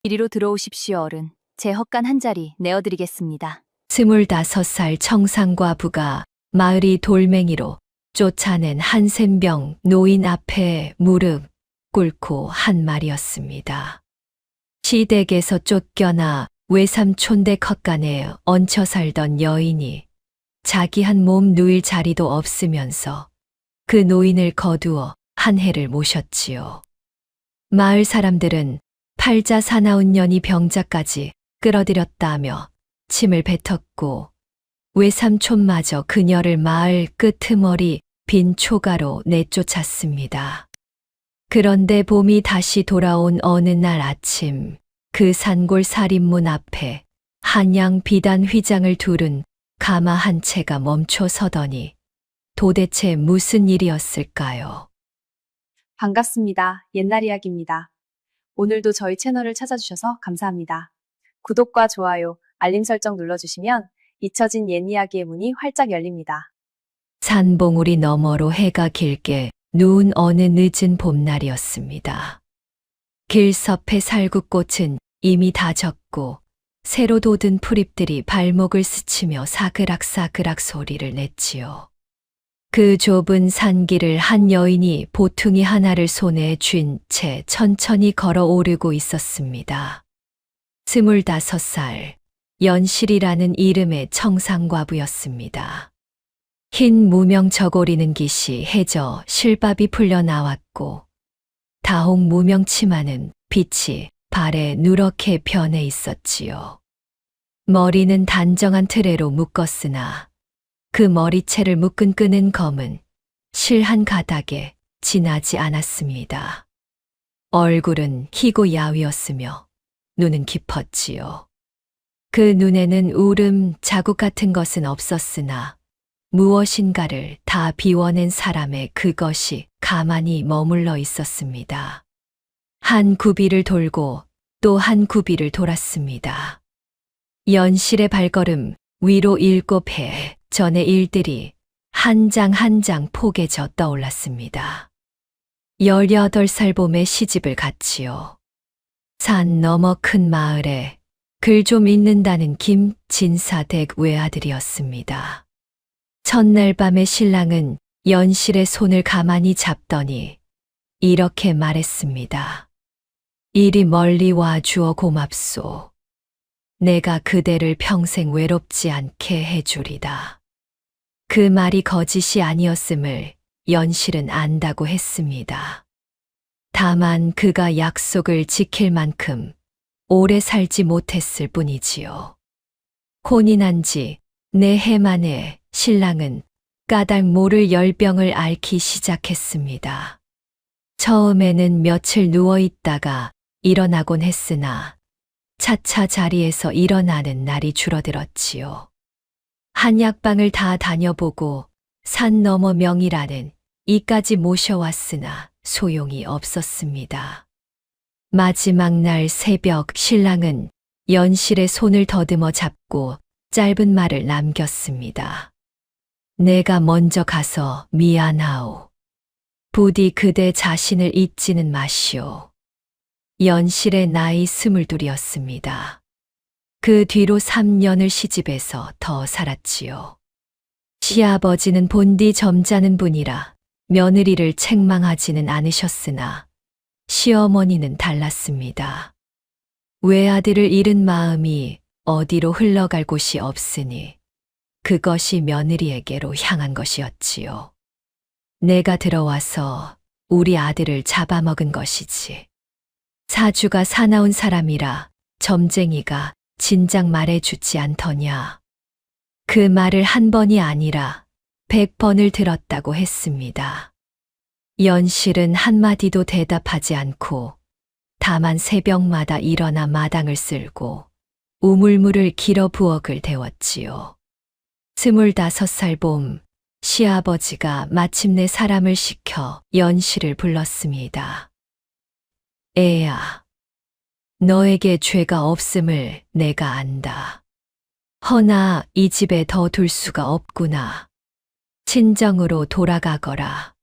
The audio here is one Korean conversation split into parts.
이리로 들어오십시오, 어른. 제 헛간 한 자리 내어드리겠습니다. 25살 청상과부가 마을이 돌멩이로 쫓아낸 한센병 노인 앞에 무릎 꿇고 한 말이었습니다. 시댁에서 쫓겨나 외삼촌댁 헛간에 얹혀 살던 여인이 자기 한 몸 누일 자리도 없으면서 그 노인을 거두어 한 해를 모셨지요. 마을 사람들은 팔자 사나운 년이 병자까지 끌어들였다며 침을 뱉었고 외삼촌마저 그녀를 마을 끄트머리 빈 초가로 내쫓았습니다. 그런데 봄이 다시 돌아온 어느 날 아침 그 산골 살인문 앞에 한양 비단 휘장을 두른 가마 한 채가 멈춰 서더니 도대체 무슨 일이었을까요? 반갑습니다. 옛날 이야기입니다. 오늘도 저희 채널을 찾아주셔서 감사합니다. 구독과 좋아요, 알림 설정 눌러주시면 잊혀진 옛 이야기의 문이 활짝 열립니다. 산봉우리 너머로 해가 길게 누운 어느 늦은 봄날이었습니다. 길섭의 살구꽃은 이미 다 졌고 새로 돋은 풀잎들이 발목을 스치며 사그락사그락 소리를 냈지요. 그 좁은 산길을 한 여인이 보퉁이 하나를 손에 쥔 채 천천히 걸어 오르고 있었습니다. 25살, 연실이라는 이름의 청상과부였습니다. 흰 무명 저고리는 깃이 해져 실밥이 풀려 나왔고 다홍 무명 치마는 빛이 발에 누렇게 변해 있었지요. 머리는 단정한 트레로 묶었으나 그 머리채를 묶은 끈은 검은 실 한 가닥에 지나지 않았습니다. 얼굴은 희고 야위었으며 눈은 깊었지요. 그 눈에는 울음, 자국 같은 것은 없었으나 무엇인가를 다 비워낸 사람의 그것이 가만히 머물러 있었습니다. 한 구비를 돌고 또 한 구비를 돌았습니다. 연실의 발걸음 위로 7해 전의 일들이 한 장 한 장 포개져 떠올랐습니다. 18살 봄에 시집을 갔지요. 산 너머 큰 마을에 글 좀 읽는다는 김진사댁 외아들이었습니다. 첫날 밤에 신랑은 연실의 손을 가만히 잡더니 이렇게 말했습니다. 이리 멀리 와 주어 고맙소. 내가 그대를 평생 외롭지 않게 해주리다. 그 말이 거짓이 아니었음을 연실은 안다고 했습니다. 다만 그가 약속을 지킬 만큼 오래 살지 못했을 뿐이지요. 혼이 난 지 4해 만에 신랑은 까닭 모를 열병을 앓기 시작했습니다. 처음에는 며칠 누워 있다가 일어나곤 했으나 차차 자리에서 일어나는 날이 줄어들었지요. 한약방을 다 다녀보고 산 너머 명이라는 이까지 모셔왔으나 소용이 없었습니다. 마지막 날 새벽 신랑은 연실의 손을 더듬어 잡고 짧은 말을 남겼습니다. 내가 먼저 가서 미안하오. 부디 그대 자신을 잊지는 마시오. 연실의 나이 22이었습니다. 그 뒤로 3년을 시집에서 더 살았지요. 시아버지는 본디 점잖은 분이라 며느리를 책망하지는 않으셨으나 시어머니는 달랐습니다. 외아들을 잃은 마음이 어디로 흘러갈 곳이 없으니 그것이 며느리에게로 향한 것이었지요. 내가 들어와서 우리 아들을 잡아먹은 것이지. 사주가 사나운 사람이라 점쟁이가 진작 말해주지 않더냐. 그 말을 한 번이 아니라 100번을 들었다고 했습니다. 연실은 한마디도 대답하지 않고 다만 새벽마다 일어나 마당을 쓸고 우물물을 길어 부엌을 데웠지요. 25살 봄 시아버지가 마침내 사람을 시켜 연실을 불렀습니다. 애야, 너에게 죄가 없음을 내가 안다. 허나 이 집에 더 둘 수가 없구나. 친정으로 돌아가거라.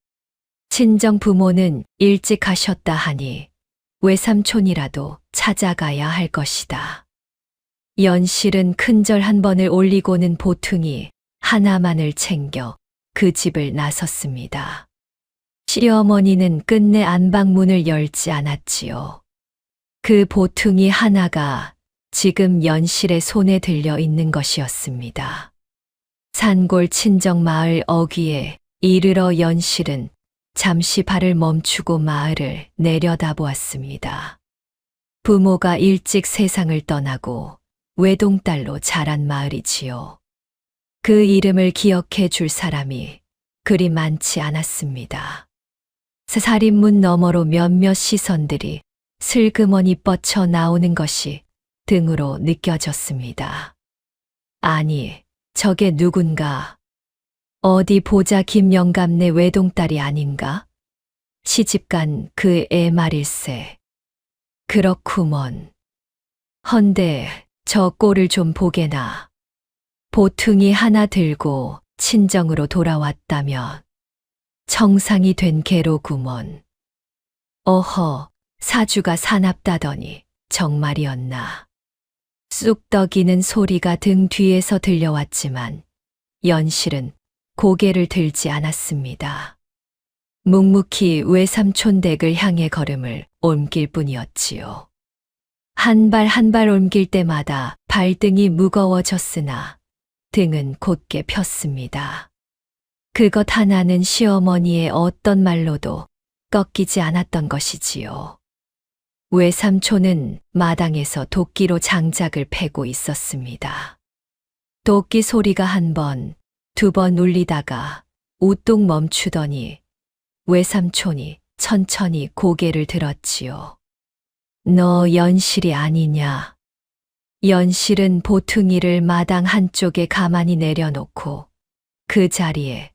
친정 부모는 일찍 가셨다 하니 외삼촌이라도 찾아가야 할 것이다. 연실은 큰절 한 번을 올리고는 보퉁이 하나만을 챙겨 그 집을 나섰습니다. 시어머니는 끝내 안방문을 열지 않았지요. 그 보퉁이 하나가 지금 연실의 손에 들려 있는 것이었습니다. 산골 친정마을 어귀에 이르러 연실은 잠시 발을 멈추고 마을을 내려다보았습니다. 부모가 일찍 세상을 떠나고 외동딸로 자란 마을이지요. 그 이름을 기억해 줄 사람이 그리 많지 않았습니다. 살인문 너머로 몇몇 시선들이 슬그머니 뻗쳐 나오는 것이 등으로 느껴졌습니다. 아니, 저게 누군가? 어디 보자 김영감네 외동딸이 아닌가? 시집간 그 애 말일세. 그렇구먼. 헌데 저 꼴을 좀 보게나. 보퉁이 하나 들고 친정으로 돌아왔다면 청상이 된 개로구먼. 어허, 사주가 사납다더니 정말이었나. 쑥떡이는 소리가 등 뒤에서 들려왔지만 연실은 고개를 들지 않았습니다. 묵묵히 외삼촌 댁을 향해 걸음을 옮길 뿐이었지요. 한 발 한 발 옮길 때마다 발등이 무거워졌으나 등은 곧게 폈습니다. 그것 하나는 시어머니의 어떤 말로도 꺾이지 않았던 것이지요. 외삼촌은 마당에서 도끼로 장작을 패고 있었습니다. 도끼 소리가 한 번, 두 번 울리다가 우뚝 멈추더니 외삼촌이 천천히 고개를 들었지요. 너 연실이 아니냐? 연실은 보퉁이를 마당 한쪽에 가만히 내려놓고 그 자리에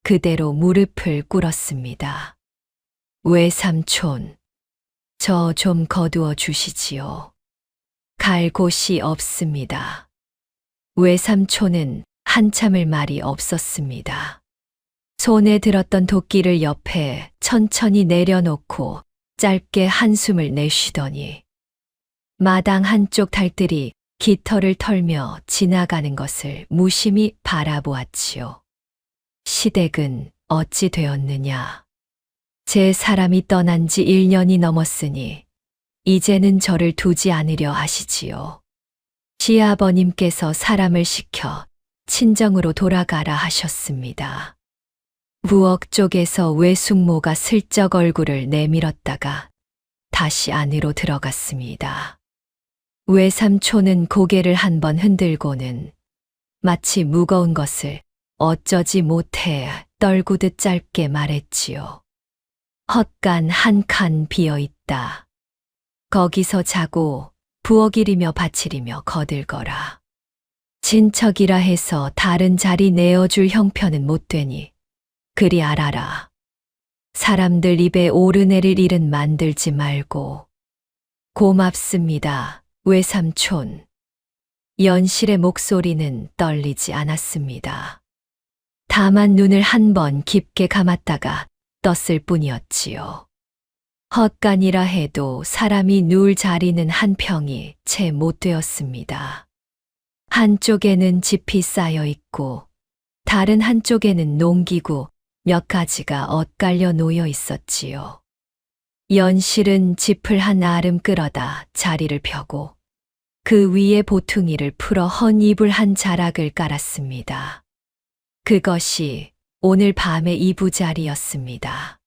그대로 무릎을 꿇었습니다. 외삼촌, 저 좀 거두어 주시지요. 갈 곳이 없습니다. 외삼촌은 한참을 말이 없었습니다. 손에 들었던 도끼를 옆에 천천히 내려놓고 짧게 한숨을 내쉬더니 마당 한쪽 달들이 깃털을 털며 지나가는 것을 무심히 바라보았지요. 시댁은 어찌 되었느냐. 제 사람이 떠난 지 1년이 넘었으니 이제는 저를 두지 않으려 하시지요. 시아버님께서 사람을 시켜 친정으로 돌아가라 하셨습니다. 부엌 쪽에서 외숙모가 슬쩍 얼굴을 내밀었다가 다시 안으로 들어갔습니다. 외삼촌은 고개를 한번 흔들고는 마치 무거운 것을 어쩌지 못해 떨구듯 짧게 말했지요. 헛간 한 칸 비어 있다. 거기서 자고 부엌일이며 밭일이며 거들거라. 친척이라 해서 다른 자리 내어줄 형편은 못 되니 그리 알아라. 사람들 입에 오르내릴 일은 만들지 말고. 고맙습니다, 외삼촌. 연실의 목소리는 떨리지 않았습니다. 다만 눈을 한 번 깊게 감았다가 떴을 뿐이었지요. 헛간이라 해도 사람이 누울 자리는 한 평이 채 못 되었습니다. 한쪽에는 짚이 쌓여 있고 다른 한쪽에는 농기구 몇 가지가 엇갈려 놓여 있었지요. 연실은 짚을 한 아름 끌어다 자리를 펴고 그 위에 보퉁이를 풀어 헌 이불 한 자락을 깔았습니다. 그것이 오늘 밤의 이부자리였습니다.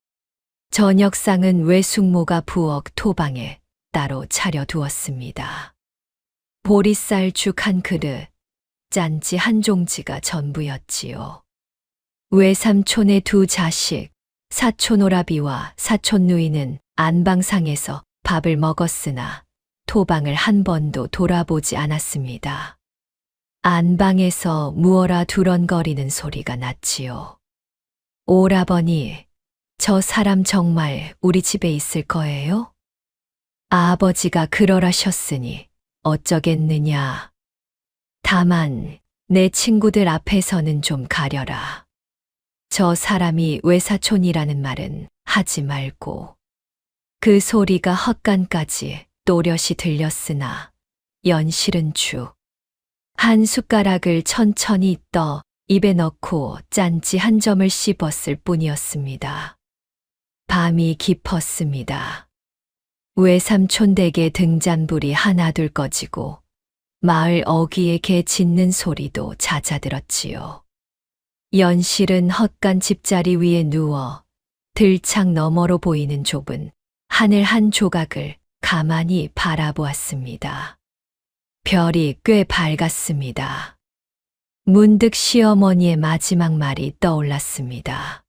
저녁상은 외숙모가 부엌 토방에 따로 차려두었습니다. 보리쌀 죽 한 그릇, 짠지 한 종지가 전부였지요. 외삼촌의 두 자식, 사촌 오라비와 사촌 누이는 안방상에서 밥을 먹었으나 토방을 한 번도 돌아보지 않았습니다. 안방에서 무어라 두런거리는 소리가 났지요. 오라버니, 저 사람 정말 우리 집에 있을 거예요? 아버지가 그러라셨으니 어쩌겠느냐. 다만 내 친구들 앞에서는 좀 가려라. 저 사람이 외사촌이라는 말은 하지 말고. 그 소리가 헛간까지 또렷이 들렸으나 연실은 한 숟가락을 천천히 떠 입에 넣고 짠지 한 점을 씹었을 뿐이었습니다. 밤이 깊었습니다. 외삼촌 댁의 등잔불이 하나둘 꺼지고 마을 어귀의 개 짖는 소리도 잦아들었지요. 연실은 헛간 집자리 위에 누워 들창 너머로 보이는 좁은 하늘 한 조각을 가만히 바라보았습니다. 별이 꽤 밝았습니다. 문득 시어머니의 마지막 말이 떠올랐습니다.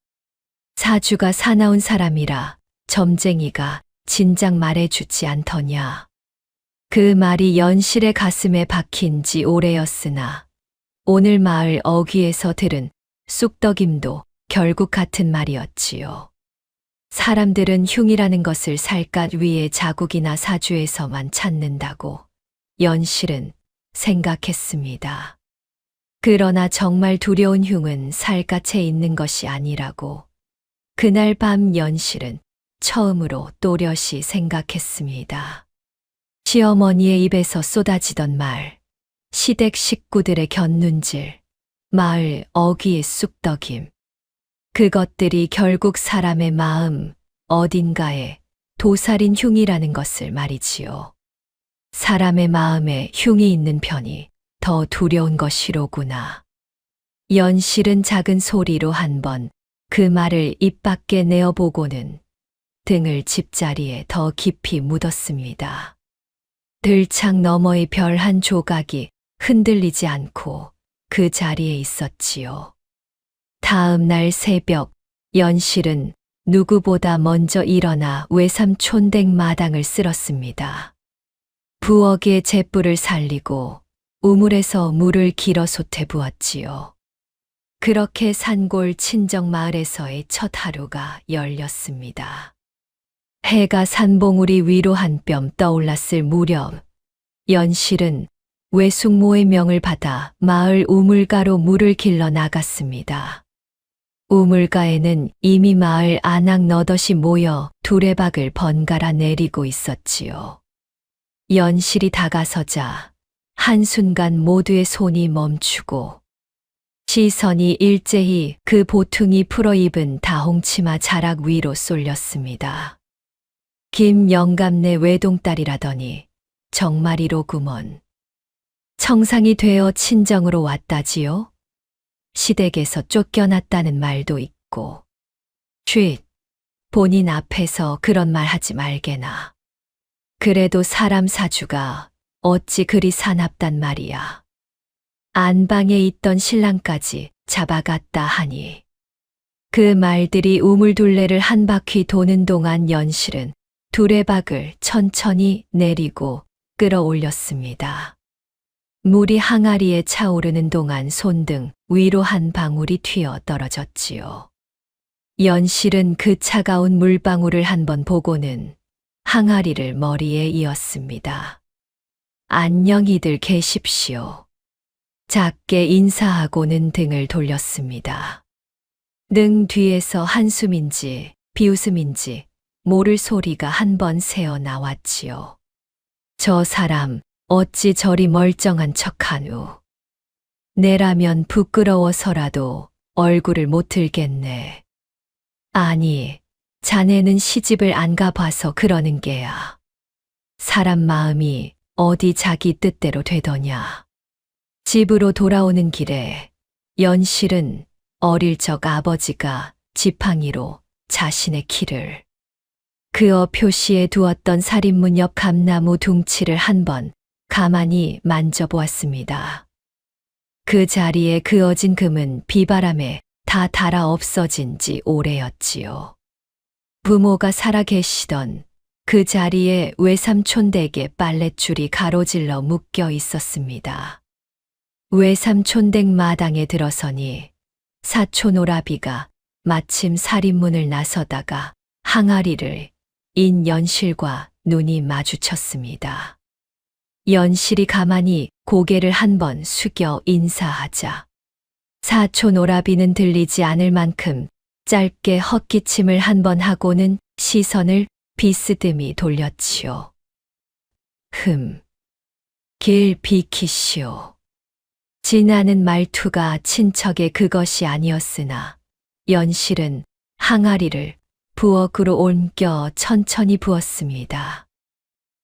사주가 사나운 사람이라 점쟁이가 진작 말해주지 않더냐. 그 말이 연실의 가슴에 박힌 지 오래였으나 오늘 마을 어귀에서 들은 쑥덕임도 결국 같은 말이었지요. 사람들은 흉이라는 것을 살갗 위에 자국이나 사주에서만 찾는다고 연실은 생각했습니다. 그러나 정말 두려운 흉은 살갗에 있는 것이 아니라고 그날 밤 연실은 처음으로 또렷이 생각했습니다. 시어머니의 입에서 쏟아지던 말, 시댁 식구들의 곁눈질, 마을 어귀의 쑥덕임. 그것들이 결국 사람의 마음 어딘가에 도사린 흉이라는 것을 말이지요. 사람의 마음에 흉이 있는 편이 더 두려운 것이로구나. 연실은 작은 소리로 한번 그 말을 입 밖에 내어보고는 등을 집자리에 더 깊이 묻었습니다. 들창 너머의 별 한 조각이 흔들리지 않고 그 자리에 있었지요. 다음 날 새벽 연실은 누구보다 먼저 일어나 외삼촌 댁 마당을 쓸었습니다. 부엌에 잿불을 살리고 우물에서 물을 길어 솥에 부었지요. 그렇게 산골 친정 마을에서의 첫 하루가 열렸습니다. 해가 산봉우리 위로 한 뼘 떠올랐을 무렵 연실은 외숙모의 명을 받아 마을 우물가로 물을 길러 나갔습니다. 우물가에는 이미 마을 안악 너덧이 모여 두레박을 번갈아 내리고 있었지요. 연실이 다가서자 한순간 모두의 손이 멈추고 시선이 일제히 그 보퉁이 풀어입은 다홍치마 자락 위로 쏠렸습니다. 김 영감네 외동딸이라더니 정말이로구먼. 청상이 되어 친정으로 왔다지요? 시댁에서 쫓겨났다는 말도 있고. 쉿, 본인 앞에서 그런 말 하지 말게나. 그래도 사람 사주가 어찌 그리 사납단 말이야. 안방에 있던 신랑까지 잡아갔다 하니. 그 말들이 우물둘레를 한 바퀴 도는 동안 연실은 두레박을 천천히 내리고 끌어올렸습니다. 물이 항아리에 차오르는 동안 손등 위로 한 방울이 튀어 떨어졌지요. 연실은 그 차가운 물방울을 한번 보고는 항아리를 머리에 이었습니다. 안녕히들 계십시오. 작게 인사하고는 등을 돌렸습니다. 능 뒤에서 한숨인지 비웃음인지 모를 소리가 한 번 새어 나왔지요. 저 사람 어찌 저리 멀쩡한 척하누. 내라면 부끄러워서라도 얼굴을 못 들겠네. 아니, 자네는 시집을 안 가봐서 그러는 게야. 사람 마음이 어디 자기 뜻대로 되더냐. 집으로 돌아오는 길에 연실은 어릴 적 아버지가 지팡이로 자신의 키를 그어 표시에 두었던 살인문 옆 감나무 둥치를 한번 가만히 만져보았습니다. 그 자리에 그어진 금은 비바람에 다 닳아 없어진 지 오래였지요. 부모가 살아 계시던 그 자리에 외삼촌 댁에 빨랫줄이 가로질러 묶여 있었습니다. 외삼촌 댁 마당에 들어서니 사촌 오라비가 마침 살인문을 나서다가 항아리를 인 연실과 눈이 마주쳤습니다. 연실이 가만히 고개를 한번 숙여 인사하자 사촌 오라비는 들리지 않을 만큼 짧게 헛기침을 한번 하고는 시선을 비스듬히 돌렸지요. 길 비키시오. 진하는 말투가 친척의 그것이 아니었으나 연실은 항아리를 부엌으로 옮겨 천천히 부었습니다.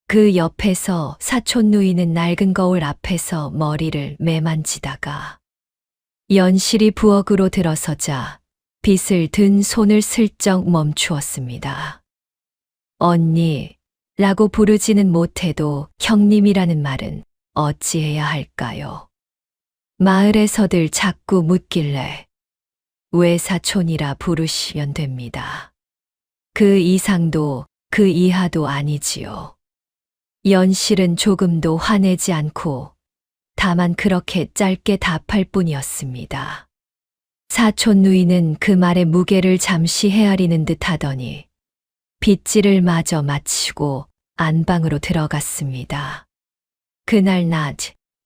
그 옆에서 사촌 누이는 낡은 거울 앞에서 머리를 매만지다가 연실이 부엌으로 들어서자 빗을 든 손을 슬쩍 멈추었습니다. 언니라고 부르지는 못해도 형님이라는 말은 어찌해야 할까요? 마을에서들 자꾸 묻길래 왜 사촌이라 부르시면 됩니다. 그 이상도 그 이하도 아니지요. 연실은 조금도 화내지 않고 다만 그렇게 짧게 답할 뿐이었습니다. 사촌 누이는 그 말의 무게를 잠시 헤아리는 듯 하더니 빗질을 마저 마치고 안방으로 들어갔습니다. 그날 낮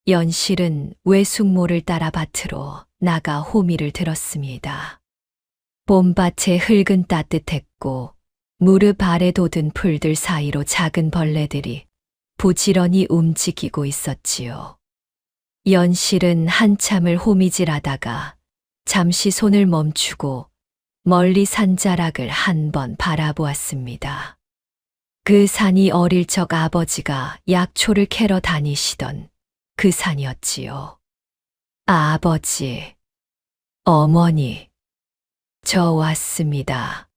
연실은 외숙모를 따라 밭으로 나가 호미를 들었습니다. 봄밭의 흙은 따뜻했고 무릎 아래 돋은 풀들 사이로 작은 벌레들이 부지런히 움직이고 있었지요. 연실은 한참을 호미질하다가 잠시 손을 멈추고 멀리 산자락을 한번 바라보았습니다. 그 산이 어릴 적 아버지가 약초를 캐러 다니시던 그 산이었지요. 아버지, 어머니, 저 왔습니다.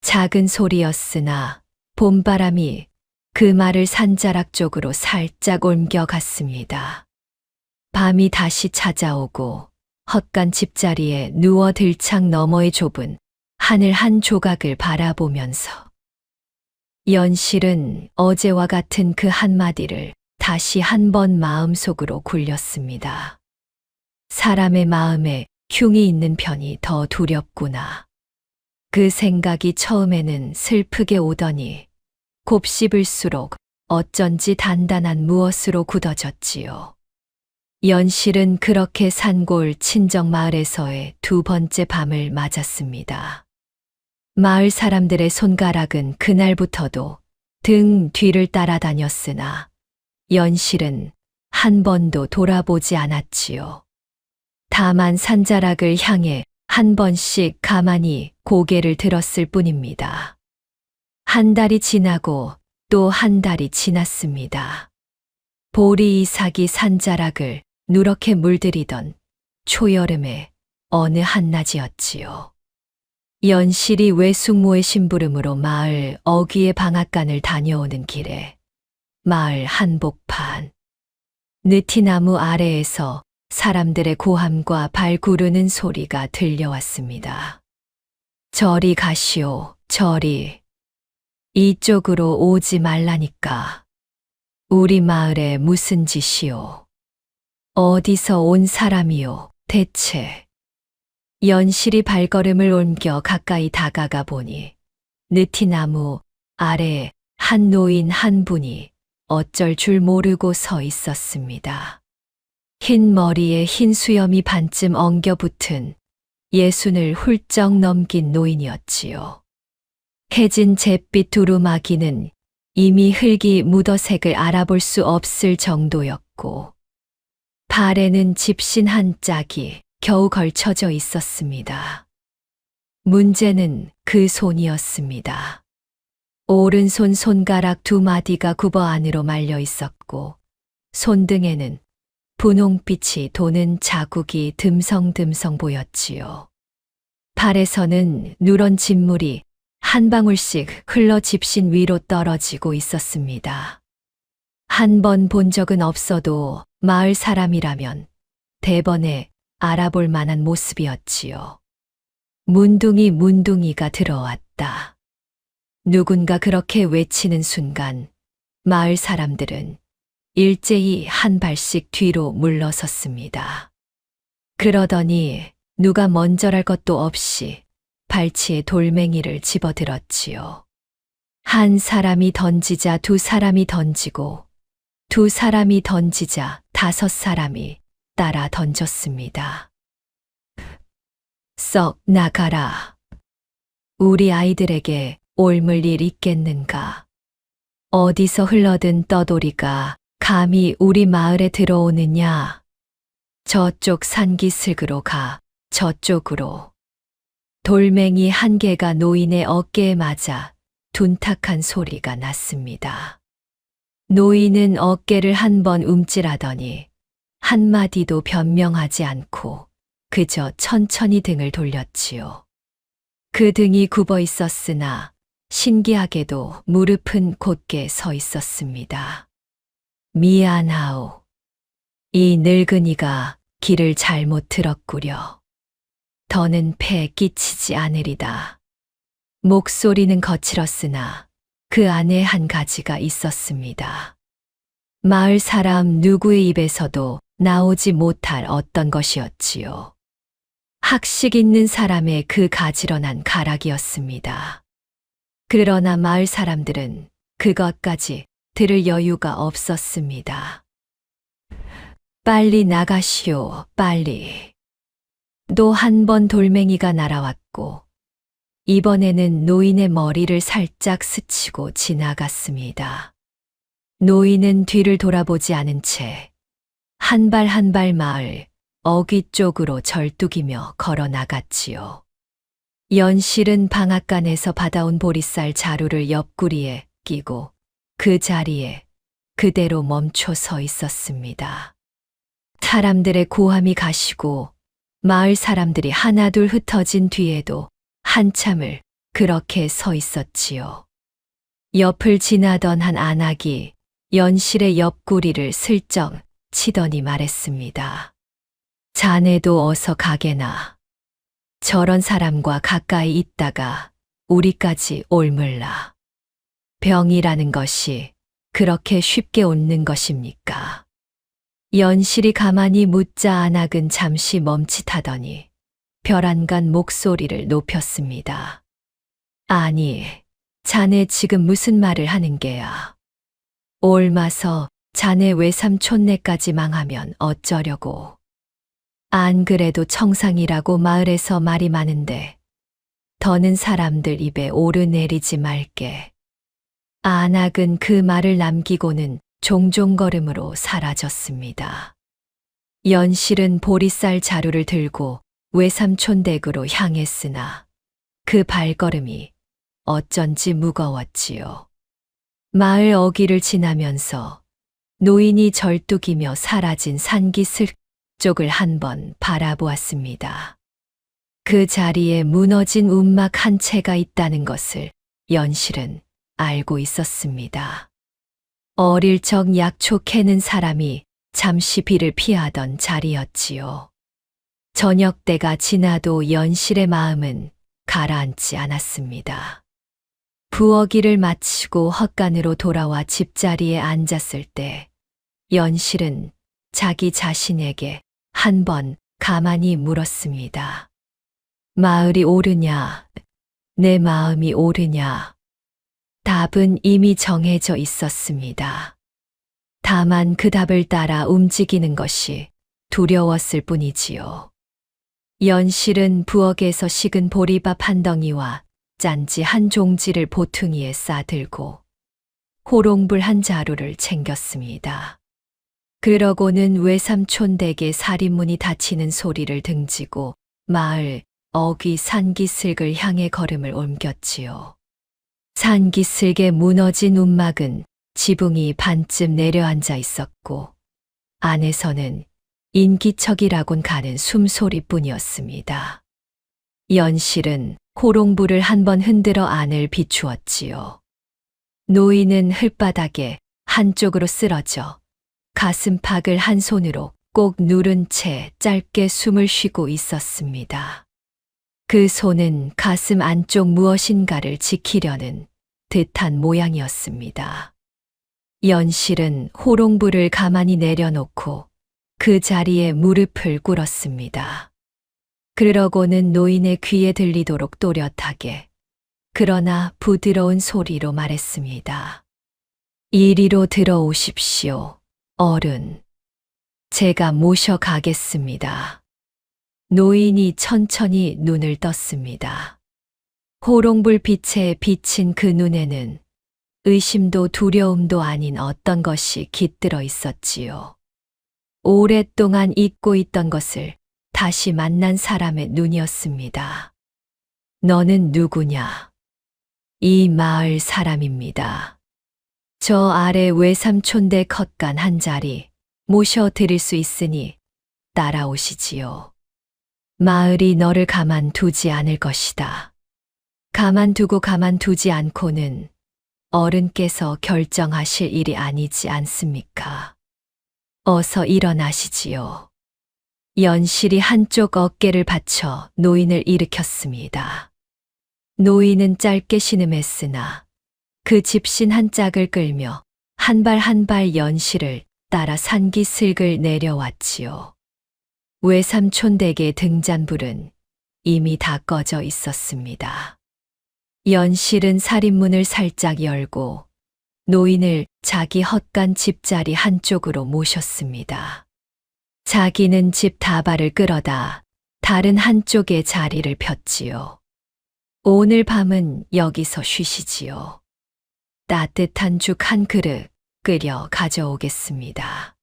작은 소리였으나 봄바람이 그 말을 산자락 쪽으로 살짝 옮겨갔습니다. 밤이 다시 찾아오고 헛간 집자리에 누워 들창 너머의 좁은 하늘 한 조각을 바라보면서 연실은 어제와 같은 그 한마디를 다시 한 번 마음속으로 굴렸습니다. 사람의 마음에 흉이 있는 편이 더 두렵구나. 그 생각이 처음에는 슬프게 오더니 곱씹을수록 어쩐지 단단한 무엇으로 굳어졌지요. 연실은 그렇게 산골 친정마을에서의 두 번째 밤을 맞았습니다. 마을 사람들의 손가락은 그날부터도 등 뒤를 따라다녔으나 연실은 한 번도 돌아보지 않았지요. 다만 산자락을 향해 한 번씩 가만히 고개를 들었을 뿐입니다. 한 달이 지나고 또 한 달이 지났습니다. 보리 이삭이 산자락을 누렇게 물들이던 초여름의 어느 한낮이었지요. 연실이 외숙모의 심부름으로 마을 어귀의 방앗간을 다녀오는 길에 마을 한복판 느티나무 아래에서 사람들의 고함과 발 구르는 소리가 들려왔습니다. 저리 가시오, 저리. 이쪽으로 오지 말라니까. 우리 마을에 무슨 짓이오? 어디서 온 사람이오, 대체? 연실이 발걸음을 옮겨 가까이 다가가 보니 느티나무 아래에 한 노인 한 분이 어쩔 줄 모르고 서 있었습니다. 흰 머리에 흰 수염이 반쯤 엉겨붙은 예순을 훌쩍 넘긴 노인이었지요. 해진 잿빛 두루마기는 이미 흙이 묻어 색을 알아볼 수 없을 정도였고 발에는 집신 한 짝이 겨우 걸쳐져 있었습니다. 문제는 그 손이었습니다. 오른손 손가락 두 마디가 굽어 안으로 말려 있었고 손등에는 분홍빛이 도는 자국이 듬성듬성 보였지요. 발에서는 누런 진물이 한 방울씩 흘러 집신 위로 떨어지고 있었습니다. 한 번 본 적은 없어도 마을 사람이라면 대번에 알아볼 만한 모습이었지요. 문둥이가 들어왔다. 누군가 그렇게 외치는 순간 마을 사람들은 일제히 한 발씩 뒤로 물러섰습니다. 그러더니 누가 먼저랄 것도 없이 발치에 돌멩이를 집어들었지요. 한 사람이 던지자 두 사람이 던지고 두 사람이 던지자 다섯 사람이 따라 던졌습니다. 썩 나가라. 우리 아이들에게 옮을 일 있겠는가. 어디서 흘러든 떠돌이가 감히 우리 마을에 들어오느냐. 저쪽 산기슭으로 가, 저쪽으로. 돌멩이 한 개가 노인의 어깨에 맞아 둔탁한 소리가 났습니다. 노인은 어깨를 한 번 움찔하더니 한마디도 변명하지 않고 그저 천천히 등을 돌렸지요. 그 등이 굽어 있었으나 신기하게도 무릎은 곧게 서 있었습니다. 미안하오. 이 늙은이가 길을 잘못 들었구려. 더는 패 끼치지 않으리다. 목소리는 거칠었으나 그 안에 한 가지가 있었습니다. 마을 사람 누구의 입에서도 나오지 못할 어떤 것이었지요. 학식 있는 사람의 그 가지런한 가락이었습니다. 그러나 마을 사람들은 그것까지 들을 여유가 없었습니다. 빨리 나가시오, 빨리. 또 한 번 돌멩이가 날아왔고 이번에는 노인의 머리를 살짝 스치고 지나갔습니다. 노인은 뒤를 돌아보지 않은 채 한 발 한 발 마을 어귀 쪽으로 절뚝이며 걸어 나갔지요. 연실은 방앗간에서 받아온 보리쌀 자루를 옆구리에 끼고 그 자리에 그대로 멈춰 서 있었습니다. 사람들의 고함이 가시고 마을 사람들이 하나둘 흩어진 뒤에도 한참을 그렇게 서 있었지요. 옆을 지나던 한 안악이 연실의 옆구리를 슬쩍 치더니 말했습니다. 자네도 어서 가게나. 저런 사람과 가까이 있다가 우리까지 옮을라. 병이라는 것이 그렇게 쉽게 옮는 것입니까? 연실이 가만히 묻자 안악은 잠시 멈칫하더니 벼란간 목소리를 높였습니다. 아니, 자네 지금 무슨 말을 하는 게야? 옮아서 자네 외삼촌네까지 망하면 어쩌려고. 안 그래도 청상이라고 마을에서 말이 많은데 더는 사람들 입에 오르내리지 말게. 안악은 그 말을 남기고는 종종걸음으로 사라졌습니다. 연실은 보리쌀 자루를 들고 외삼촌 댁으로 향했으나 그 발걸음이 어쩐지 무거웠지요. 마을 어귀를 지나면서 노인이 절뚝이며 사라진 산기슭 쪽을 한번 바라보았습니다. 그 자리에 무너진 움막 한 채가 있다는 것을 연실은 알고 있었습니다. 어릴 적 약초 캐는 사람이 잠시 비를 피하던 자리였지요. 저녁 때가 지나도 연실의 마음은 가라앉지 않았습니다. 부엌일을 마치고 헛간으로 돌아와 집자리에 앉았을 때 연실은 자기 자신에게 한 번 가만히 물었습니다. 마을이 옳으냐, 내 마음이 옳으냐. 답은 이미 정해져 있었습니다. 다만 그 답을 따라 움직이는 것이 두려웠을 뿐이지요. 연실은 부엌에서 식은 보리밥 한 덩이와 짠지 한 종지를 보퉁이에 싸들고 호롱불 한 자루를 챙겼습니다. 그러고는 외삼촌 댁의 살인문이 닫히는 소리를 등지고 마을 어귀 산기슭을 향해 걸음을 옮겼지요. 산기슭에 무너진 움막은 지붕이 반쯤 내려앉아 있었고 안에서는 인기척이라곤 가는 숨소리뿐이었습니다. 연실은 호롱불을 한번 흔들어 안을 비추었지요. 노인은 흙바닥에 한쪽으로 쓰러져 가슴팍을 한 손으로 꼭 누른 채 짧게 숨을 쉬고 있었습니다. 그 손은 가슴 안쪽 무엇인가를 지키려는 듯한 모양이었습니다. 연실은 호롱불을 가만히 내려놓고 그 자리에 무릎을 꿇었습니다. 그러고는 노인의 귀에 들리도록 또렷하게 그러나 부드러운 소리로 말했습니다. 이리로 들어오십시오, 어른. 제가 모셔가겠습니다. 노인이 천천히 눈을 떴습니다. 호롱불빛에 비친 그 눈에는 의심도 두려움도 아닌 어떤 것이 깃들어 있었지요. 오랫동안 잊고 있던 것을 다시 만난 사람의 눈이었습니다. 너는 누구냐? 이 마을 사람입니다. 저 아래 외삼촌 댁 헛간 한 자리 모셔드릴 수 있으니 따라오시지요. 마을이 너를 가만두지 않을 것이다. 가만두고 가만두지 않고는 어른께서 결정하실 일이 아니지 않습니까? 어서 일어나시지요. 연실이 한쪽 어깨를 받쳐 노인을 일으켰습니다. 노인은 짧게 신음했으나 그 집신 한 짝을 끌며 한 발 한 발 연실을 따라 산기슭을 내려왔지요. 외삼촌 댁의 등잔불은 이미 다 꺼져 있었습니다. 연실은 살인문을 살짝 열고 노인을 자기 헛간 집자리 한쪽으로 모셨습니다. 자기는 집 다발을 끌어다 다른 한쪽에 자리를 폈지요. 오늘 밤은 여기서 쉬시지요. 따뜻한 죽 한 그릇 끓여 가져오겠습니다.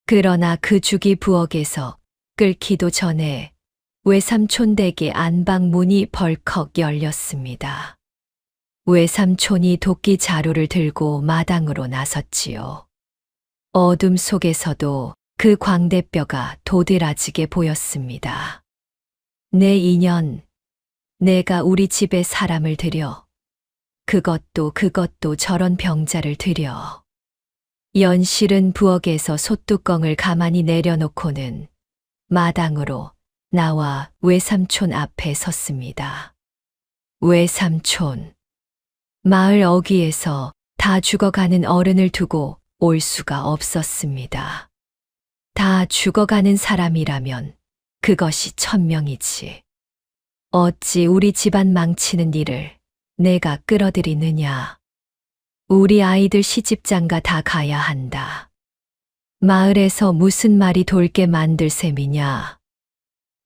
그러나 그 죽이 부엌에서 끓기도 전에 외삼촌 댁의 안방 문이 벌컥 열렸습니다. 외삼촌이 도끼 자루를 들고 마당으로 나섰지요. 어둠 속에서도 그 광대뼈가 도드라지게 보였습니다. 내 인연, 내가 우리 집에 사람을 들여, 그것도 저런 병자를 들여. 연실은 부엌에서 솥뚜껑을 가만히 내려놓고는 마당으로 나와 외삼촌 앞에 섰습니다. 외삼촌, 마을 어귀에서 다 죽어가는 어른을 두고 올 수가 없었습니다. 다 죽어가는 사람이라면 그것이 천명이지. 어찌 우리 집안 망치는 일을 내가 끌어들이느냐. 우리 아이들 시집장가 다 가야 한다. 마을에서 무슨 말이 돌게 만들 셈이냐.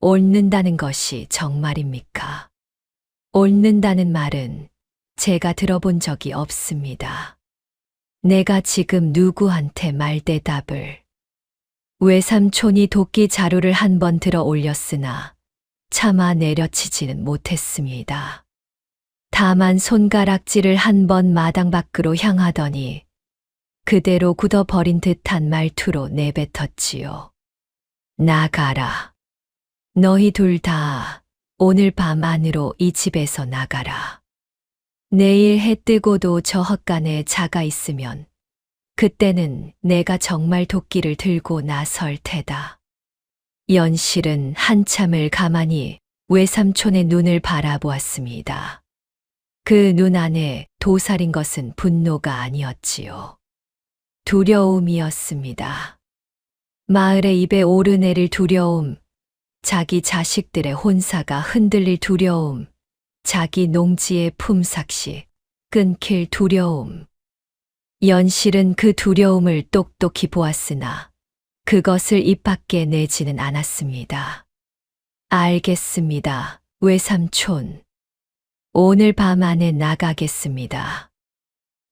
옳는다는 것이 정말입니까? 옳는다는 말은 제가 들어본 적이 없습니다. 내가 지금 누구한테 말대답을. 외삼촌이 도끼 자루를 한 번 들어 올렸으나 차마 내려치지는 못했습니다. 다만 손가락질을 한 번 마당 밖으로 향하더니 그대로 굳어버린 듯한 말투로 내뱉었지요. 나가라. 너희 둘 다 오늘 밤 안으로 이 집에서 나가라. 내일 해 뜨고도 저 헛간에 자가 있으면 그때는 내가 정말 도끼를 들고 나설 테다. 연실은 한참을 가만히 외삼촌의 눈을 바라보았습니다. 그 눈 안에 도살인 것은 분노가 아니었지요. 두려움이었습니다. 마을의 입에 오르내릴 두려움, 자기 자식들의 혼사가 흔들릴 두려움, 자기 농지의 품삯이 끊길 두려움. 연실은 그 두려움을 똑똑히 보았으나 그것을 입 밖에 내지는 않았습니다. 알겠습니다, 외삼촌. 오늘 밤 안에 나가겠습니다.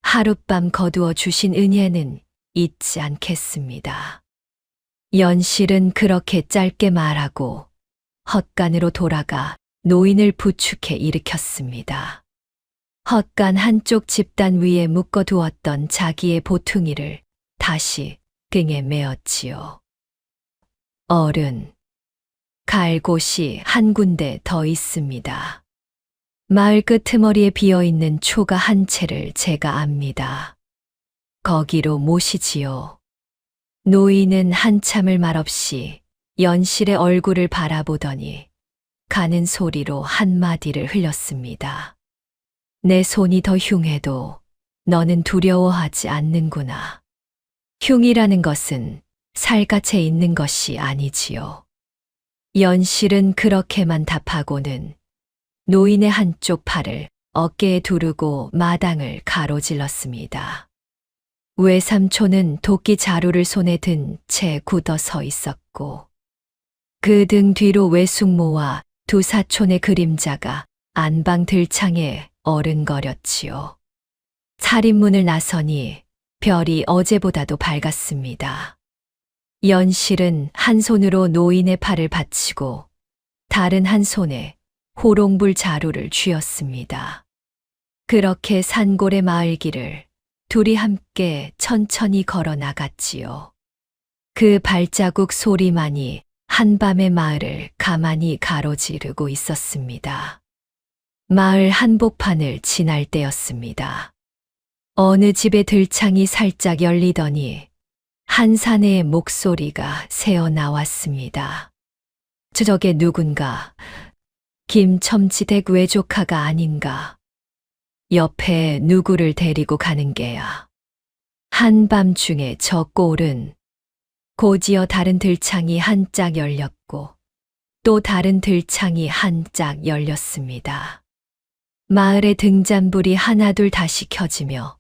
하룻밤 거두어 주신 은혜는 잊지 않겠습니다. 연실은 그렇게 짧게 말하고 헛간으로 돌아가 노인을 부축해 일으켰습니다. 헛간 한쪽 집단 위에 묶어두었던 자기의 보퉁이를 다시 등에 메었지요. 어른, 갈 곳이 한 군데 더 있습니다. 마을 끄트머리에 비어있는 초가 한 채를 제가 압니다. 거기로 모시지요. 노인은 한참을 말없이 연실의 얼굴을 바라보더니 가는 소리로 한마디를 흘렸습니다. 내 손이 더 흉해도 너는 두려워하지 않는구나. 흉이라는 것은 살갗에 있는 것이 아니지요. 연실은 그렇게만 답하고는 노인의 한쪽 팔을 어깨에 두르고 마당을 가로질렀습니다. 외삼촌은 도끼 자루를 손에 든 채 굳어 서 있었고 그 등 뒤로 외숙모와 두 사촌의 그림자가 안방 들창에 어른거렸지요. 살인문을 나서니 별이 어제보다도 밝았습니다. 연실은 한 손으로 노인의 팔을 받치고 다른 한 손에 호롱불 자루를 쥐었습니다. 그렇게 산골의 마을길을 둘이 함께 천천히 걸어 나갔지요. 그 발자국 소리만이 한밤의 마을을 가만히 가로지르고 있었습니다. 마을 한복판을 지날 때였습니다. 어느 집의 들창이 살짝 열리더니 한 사내의 목소리가 새어 나왔습니다. 저게 누군가, 김첨지댁 외조카가 아닌가. 옆에 누구를 데리고 가는 게야. 한밤중에 저 꼴은 곧이어 다른 들창이 한짝 열렸고 또 다른 들창이 한짝 열렸습니다. 마을의 등잔불이 하나둘 다시 켜지며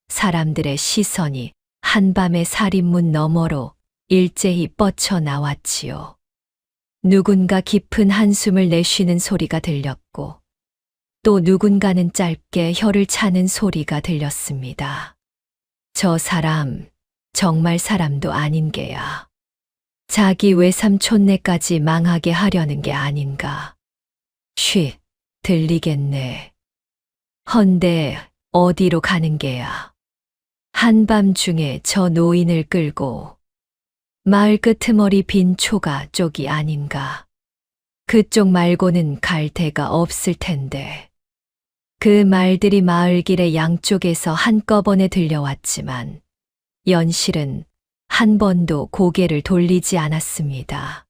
사람들의 시선이 한밤의 살인문 너머로 일제히 뻗쳐 나왔지요. 누군가 깊은 한숨을 내쉬는 소리가 들렸고 또 누군가는 짧게 혀를 차는 소리가 들렸습니다. 저 사람 정말 사람도 아닌 게야. 자기 외삼촌네까지 망하게 하려는 게 아닌가. 쉬, 들리겠네. 헌데 어디로 가는 게야. 한밤중에 저 노인을 끌고 마을 끄트머리 빈 초가 쪽이 아닌가. 그쪽 말고는 갈 데가 없을 텐데. 그 말들이 마을길의 양쪽에서 한꺼번에 들려왔지만 연실은 한 번도 고개를 돌리지 않았습니다.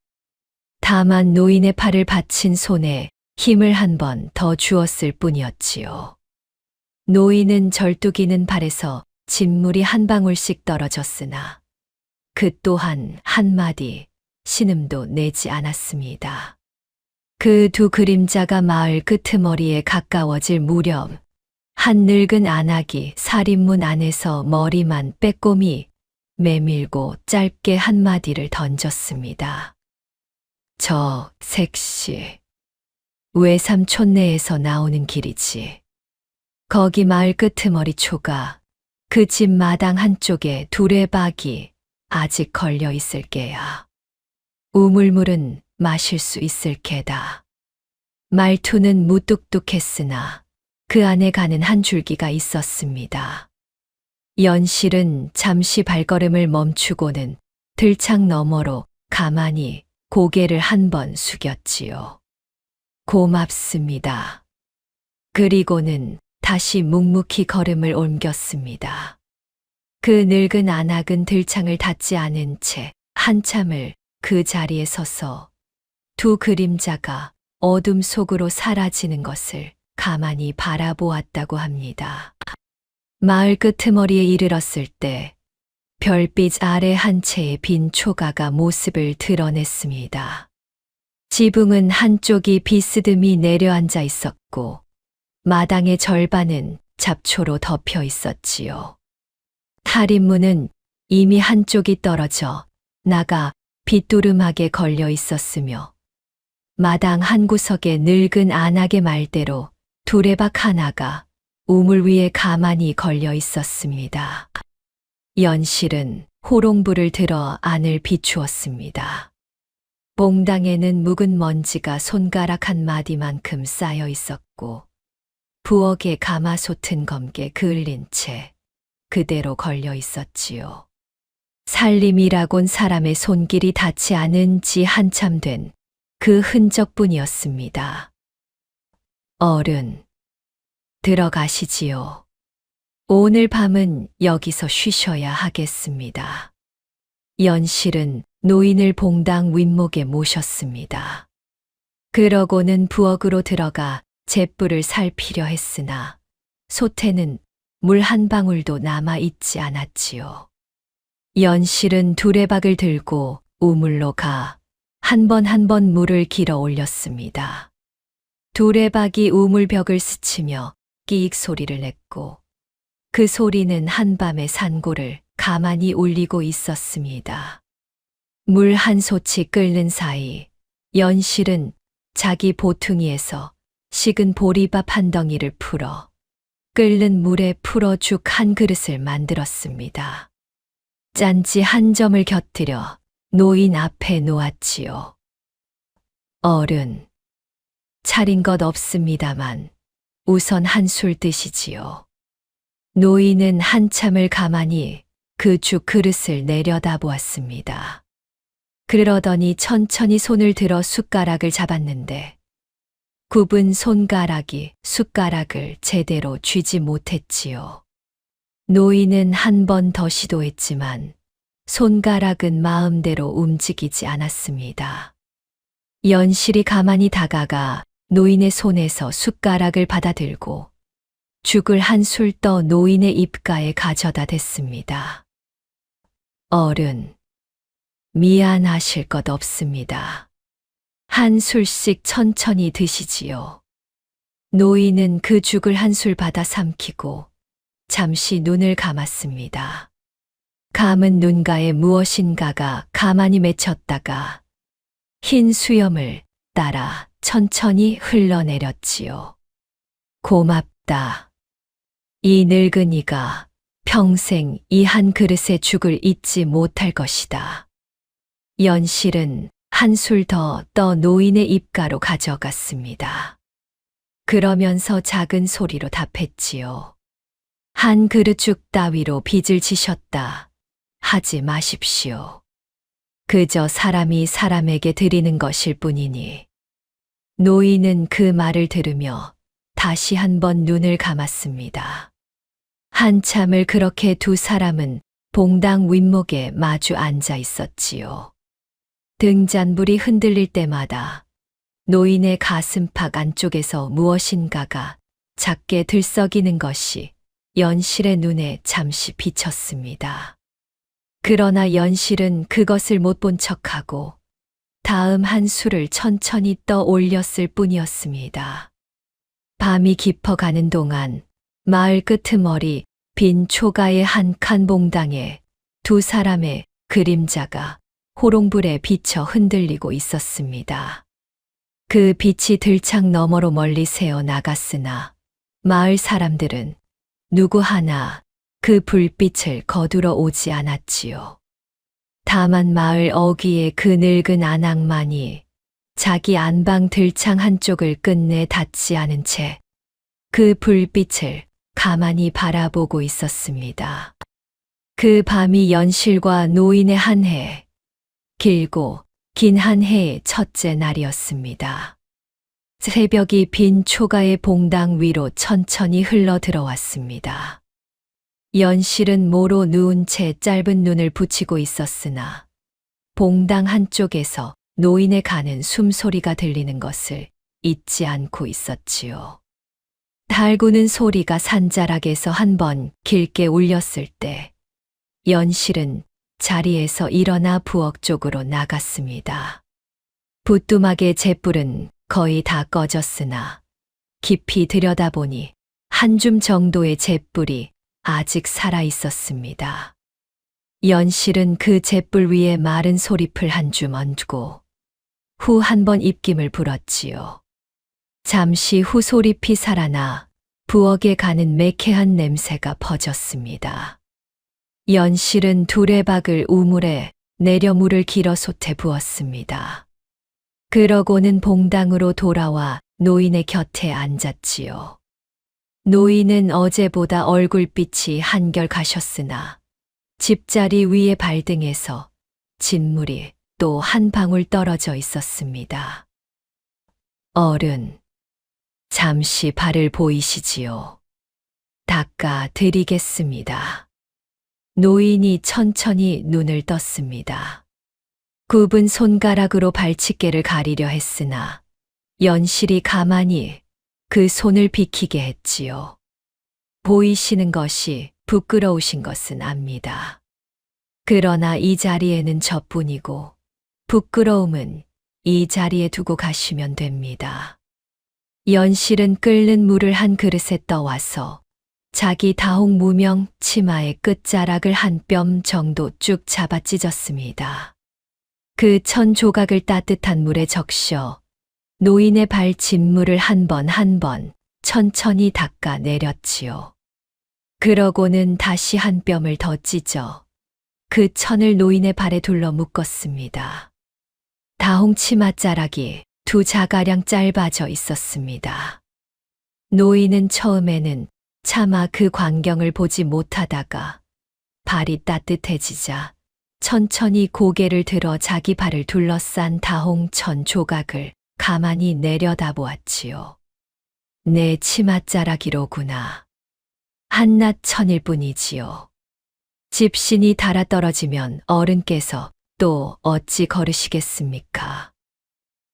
다만 노인의 팔을 받친 손에 힘을 한 번 더 주었을 뿐이었지요. 노인은 절뚝이는 발에서 진물이 한 방울씩 떨어졌으나 그 또한 한마디 신음도 내지 않았습니다. 그 두 그림자가 마을 끄트머리에 가까워질 무렵 한 늙은 안악이 살인문 안에서 머리만 빼꼼히 메밀고 짧게 한마디를 던졌습니다. 저 색시 외삼촌네에서 나오는 길이지. 거기 마을 끄트머리 초가 그 집 마당 한쪽에 두레박이 아직 걸려 있을 게야. 우물물은 마실 수 있을 게다. 말투는 무뚝뚝했으나 그 안에 가는 한 줄기가 있었습니다. 연실은 잠시 발걸음을 멈추고는 들창 너머로 가만히 고개를 한 번 숙였지요. 고맙습니다. 그리고는 다시 묵묵히 걸음을 옮겼습니다. 그 늙은 안악은 들창을 닫지 않은 채 한참을 그 자리에 서서 두 그림자가 어둠 속으로 사라지는 것을 가만히 바라보았다고 합니다. 마을 끄트머리에 이르렀을 때 별빛 아래 한 채의 빈 초가가 모습을 드러냈습니다. 지붕은 한쪽이 비스듬히 내려앉아 있었고 마당의 절반은 잡초로 덮여 있었지요. 살인문은 이미 한쪽이 떨어져 나가 빗두름하게 걸려 있었으며 마당 한 구석에 늙은 안악의 말대로 두레박 하나가 우물 위에 가만히 걸려 있었습니다. 연실은 호롱불을 들어 안을 비추었습니다. 몽당에는 묵은 먼지가 손가락 한 마디만큼 쌓여 있었고 부엌에 가마솥은 검게 그을린 채 그대로 걸려 있었지요. 살림이라곤 사람의 손길이 닿지 않은 지 한참 된 그 흔적뿐이었습니다. 어른, 들어가시지요. 오늘 밤은 여기서 쉬셔야 하겠습니다. 연실은 노인을 봉당 윗목에 모셨습니다. 그러고는 부엌으로 들어가 잿불을 살피려 했으나 솥에는 물 한 방울도 남아 있지 않았지요. 연실은 두레박을 들고 우물로 가 한 번 한 번 물을 길어 올렸습니다. 두레박이 우물벽을 스치며 끼익 소리를 냈고 그 소리는 한밤의 산골을 가만히 울리고 있었습니다. 물 한 솥이 끓는 사이 연실은 자기 보퉁이에서 식은 보리밥 한 덩이를 풀어 끓는 물에 풀어 죽 한 그릇을 만들었습니다. 짠지 한 점을 곁들여 노인 앞에 놓았지요. 어른, 차린 것 없습니다만 우선 한 술 드시지요. 노인은 한참을 가만히 그 죽 그릇을 내려다보았습니다. 그러더니 천천히 손을 들어 숟가락을 잡았는데 굽은 손가락이 숟가락을 제대로 쥐지 못했지요. 노인은 한 번 더 시도했지만 손가락은 마음대로 움직이지 않았습니다. 연실이 가만히 다가가 노인의 손에서 숟가락을 받아들고 죽을 한 술 떠 노인의 입가에 가져다 댔습니다. 어른, 미안하실 것 없습니다. 한 술씩 천천히 드시지요. 노인은 그 죽을 한 술 받아 삼키고 잠시 눈을 감았습니다. 감은 눈가에 무엇인가가 가만히 맺혔다가 흰 수염을 따라 천천히 흘러내렸지요. 고맙다. 이 늙은이가 평생 이 한 그릇의 죽을 잊지 못할 것이다. 연실은 한 술 더 떠 노인의 입가로 가져갔습니다. 그러면서 작은 소리로 답했지요. 한 그릇 죽 따위로 빚을 지셨다 하지 마십시오. 그저 사람이 사람에게 드리는 것일 뿐이니. 노인은 그 말을 들으며 다시 한번 눈을 감았습니다. 한참을 그렇게 두 사람은 봉당 윗목에 마주 앉아 있었지요. 등잔불이 흔들릴 때마다 노인의 가슴팍 안쪽에서 무엇인가가 작게 들썩이는 것이 연실의 눈에 잠시 비쳤습니다. 그러나 연실은 그것을 못 본 척하고 다음 한 술을 천천히 떠 올렸을 뿐이었습니다. 밤이 깊어가는 동안 마을 끄트머리 빈 초가의 한 칸 봉당에 두 사람의 그림자가 호롱불에 비쳐 흔들리고 있었습니다. 그 빛이 들창 너머로 멀리 새어 나갔으나 마을 사람들은 누구 하나 그 불빛을 거두러 오지 않았지요. 다만 마을 어귀의 그 늙은 아낙만이 자기 안방 들창 한쪽을 끝내 닿지 않은 채 그 불빛을 가만히 바라보고 있었습니다. 그 밤이 연실과 노인의 한 해, 길고 긴 한 해의 첫째 날이었습니다. 새벽이 빈 초가의 봉당 위로 천천히 흘러 들어왔습니다. 연실은 모로 누운 채 짧은 눈을 붙이고 있었으나 봉당 한쪽에서 노인의 가는 숨소리가 들리는 것을 잊지 않고 있었지요. 달구는 소리가 산자락에서 한번 길게 울렸을 때 연실은 자리에서 일어나 부엌 쪽으로 나갔습니다. 부뚜막의 잿불은 거의 다 꺼졌으나 깊이 들여다보니 한 줌 정도의 잿불이 아직 살아 있었습니다. 연실은 그 잿불 위에 마른 소리풀 한 줌 얹고 후 한 번 입김을 불었지요. 잠시 후 소리피 살아나 부엌에 가는 매캐한 냄새가 퍼졌습니다. 연실은 두레박을 우물에 내려 물을 길어 솥에 부었습니다. 그러고는 봉당으로 돌아와 노인의 곁에 앉았지요. 노인은 어제보다 얼굴빛이 한결 가셨으나 집자리 위의 발등에서 진물이 또 한 방울 떨어져 있었습니다. 어른, 잠시 발을 보이시지요. 닦아 드리겠습니다. 노인이 천천히 눈을 떴습니다. 굽은 손가락으로 발치개를 가리려 했으나 연실이 가만히 그 손을 비키게 했지요. 보이시는 것이 부끄러우신 것은 압니다. 그러나 이 자리에는 저뿐이고 부끄러움은 이 자리에 두고 가시면 됩니다. 연실은 끓는 물을 한 그릇에 떠와서 자기 다홍 무명 치마의 끝자락을 한 뼘 정도 쭉 잡아 찢었습니다. 그 천 조각을 따뜻한 물에 적셔 노인의 발 진물을 한 번 한 번 천천히 닦아 내렸지요. 그러고는 다시 한 뼘을 더 찢어 그 천을 노인의 발에 둘러 묶었습니다. 다홍 치맛자락이 2자가량 짧아져 있었습니다. 노인은 처음에는 차마 그 광경을 보지 못하다가 발이 따뜻해지자 천천히 고개를 들어 자기 발을 둘러싼 다홍천 조각을 가만히 내려다보았지요. 내 치맛자락이로구나. 한낱 천일 뿐이지요. 집신이 닳아 떨어지면 어른께서 또 어찌 걸으시겠습니까?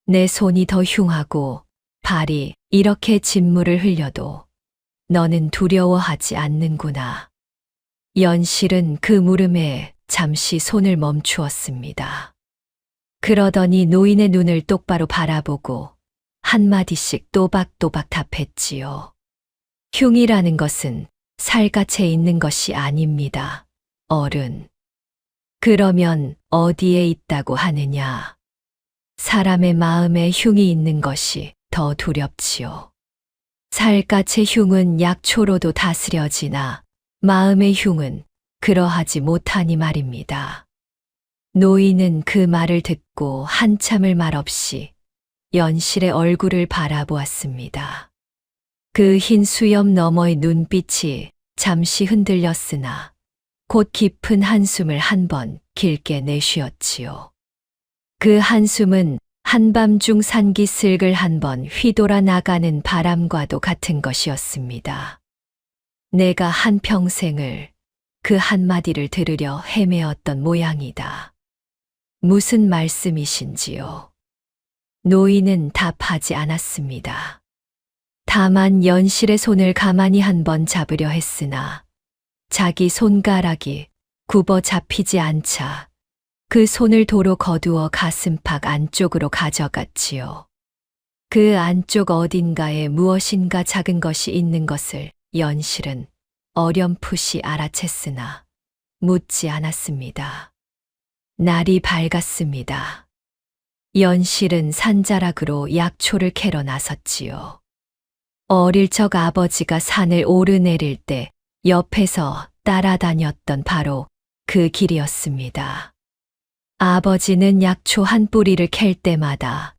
내 손이 더 흉하고 발이 이렇게 진물을 흘려도 너는 두려워하지 않는구나. 연실은 그 물음에 잠시 손을 멈추었습니다. 그러더니 노인의 눈을 똑바로 바라보고 한마디씩 또박또박 답했지요. 흉이라는 것은 살갗에 있는 것이 아닙니다, 어른. 그러면 어디에 있다고 하느냐? 사람의 마음에 흉이 있는 것이 더 두렵지요. 살갗의 흉은 약초로도 다스려지나 마음의 흉은 그러하지 못하니 말입니다. 노인은 그 말을 듣고 한참을 말없이 연실의 얼굴을 바라보았습니다. 그 흰 수염 너머의 눈빛이 잠시 흔들렸으나 곧 깊은 한숨을 한 번 길게 내쉬었지요. 그 한숨은 한밤중 산기슭을 한 번 휘돌아 나가는 바람과도 같은 것이었습니다. 내가 한평생을 그 한마디를 들으려 헤매었던 모양이다. 무슨 말씀이신지요? 노인은 답하지 않았습니다. 다만 연실의 손을 가만히 한번 잡으려 했으나 자기 손가락이 굽어 잡히지 않자 그 손을 도로 거두어 가슴팍 안쪽으로 가져갔지요. 그 안쪽 어딘가에 무엇인가 작은 것이 있는 것을 연실은 어렴풋이 알아챘으나 묻지 않았습니다. 날이 밝았습니다. 연실은 산자락으로 약초를 캐러 나섰지요. 어릴 적 아버지가 산을 오르내릴 때 옆에서 따라다녔던 바로 그 길이었습니다. 아버지는 약초 한 뿌리를 캘 때마다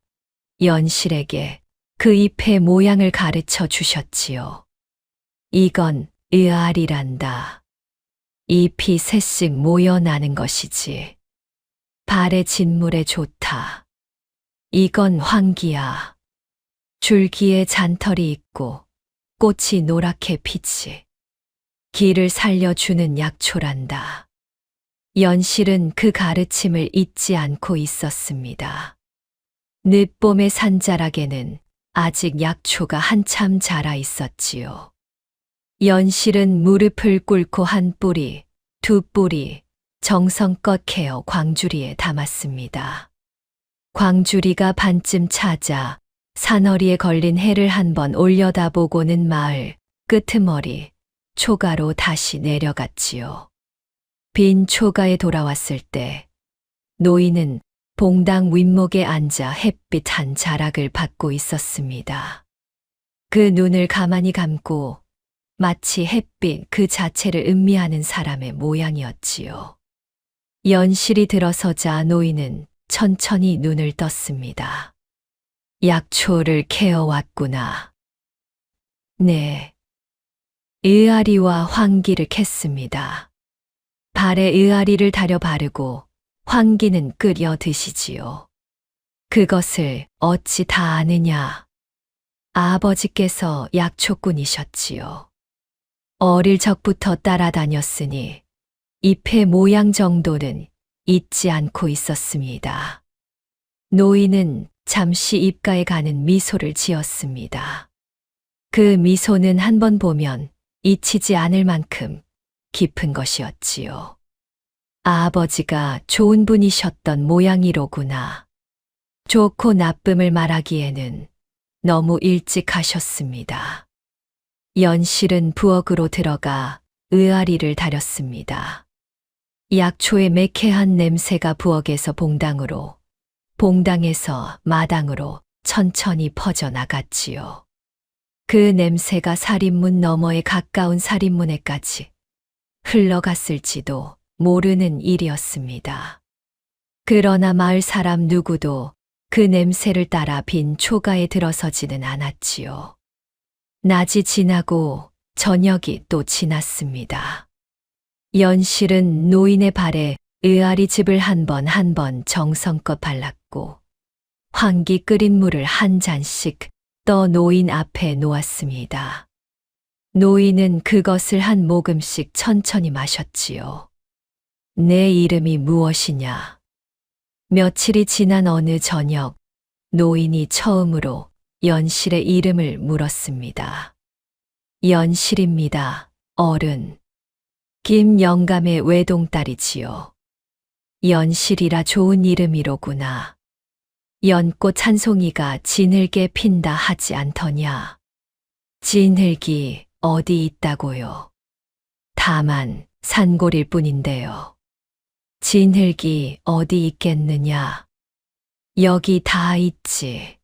연실에게 그 잎의 모양을 가르쳐 주셨지요. 이건 의알이란다. 잎이 새씩 모여나는 것이지. 발에 진물에 좋다. 이건 황기야. 줄기에 잔털이 있고 꽃이 노랗게 피지. 기를 살려주는 약초란다. 연실은 그 가르침을 잊지 않고 있었습니다. 늦봄의 산자락에는 아직 약초가 한참 자라 있었지요. 연실은 무릎을 꿇고 한 뿌리, 두 뿌리 정성껏 캐어 광주리에 담았습니다. 광주리가 반쯤 차자 산허리에 걸린 해를 한번 올려다보고는 마을 끄트머리 초가로 다시 내려갔지요. 빈 초가에 돌아왔을 때 노인은 봉당 윗목에 앉아 햇빛 한 자락을 받고 있었습니다. 그 눈을 가만히 감고 마치 햇빛 그 자체를 음미하는 사람의 모양이었지요. 연실이 들어서자 노인은 천천히 눈을 떴습니다. 약초를 캐어왔구나. 네. 의아리와 황기를 캤습니다. 발에 의아리를 다려 바르고 황기는 끓여 드시지요. 그것을 어찌 다 아느냐. 아버지께서 약초꾼이셨지요. 어릴 적부터 따라다녔으니 잎의 모양 정도는 잊지 않고 있었습니다. 노인은 잠시 입가에 가는 미소를 지었습니다. 그 미소는 한 번 보면 잊히지 않을 만큼 깊은 것이었지요. 아버지가 좋은 분이셨던 모양이로구나. 좋고 나쁨을 말하기에는 너무 일찍 하셨습니다. 연실은 부엌으로 들어가 의아리를 다렸습니다. 약초의 매캐한 냄새가 부엌에서 봉당으로, 봉당에서 마당으로 천천히 퍼져나갔지요. 그 냄새가 살인문 너머에 가까운 살인문에까지 흘러갔을지도 모르는 일이었습니다. 그러나 마을 사람 누구도 그 냄새를 따라 빈 초가에 들어서지는 않았지요. 낮이 지나고 저녁이 또 지났습니다. 연실은 노인의 발에 의아리 즙을 한 번 정성껏 발랐고 환기 끓인 물을 한 잔씩 떠 노인 앞에 놓았습니다. 노인은 그것을 한 모금씩 천천히 마셨지요. 내 이름이 무엇이냐? 며칠이 지난 어느 저녁, 노인이 처음으로 연실의 이름을 물었습니다. 연실입니다, 어른. 김영감의 외동딸이지요. 연실이라 좋은 이름이로구나. 연꽃 한 송이가 진흙에 핀다 하지 않더냐. 진흙이 어디 있다고요. 다만 산골일 뿐인데요. 진흙이 어디 있겠느냐. 여기 다 있지.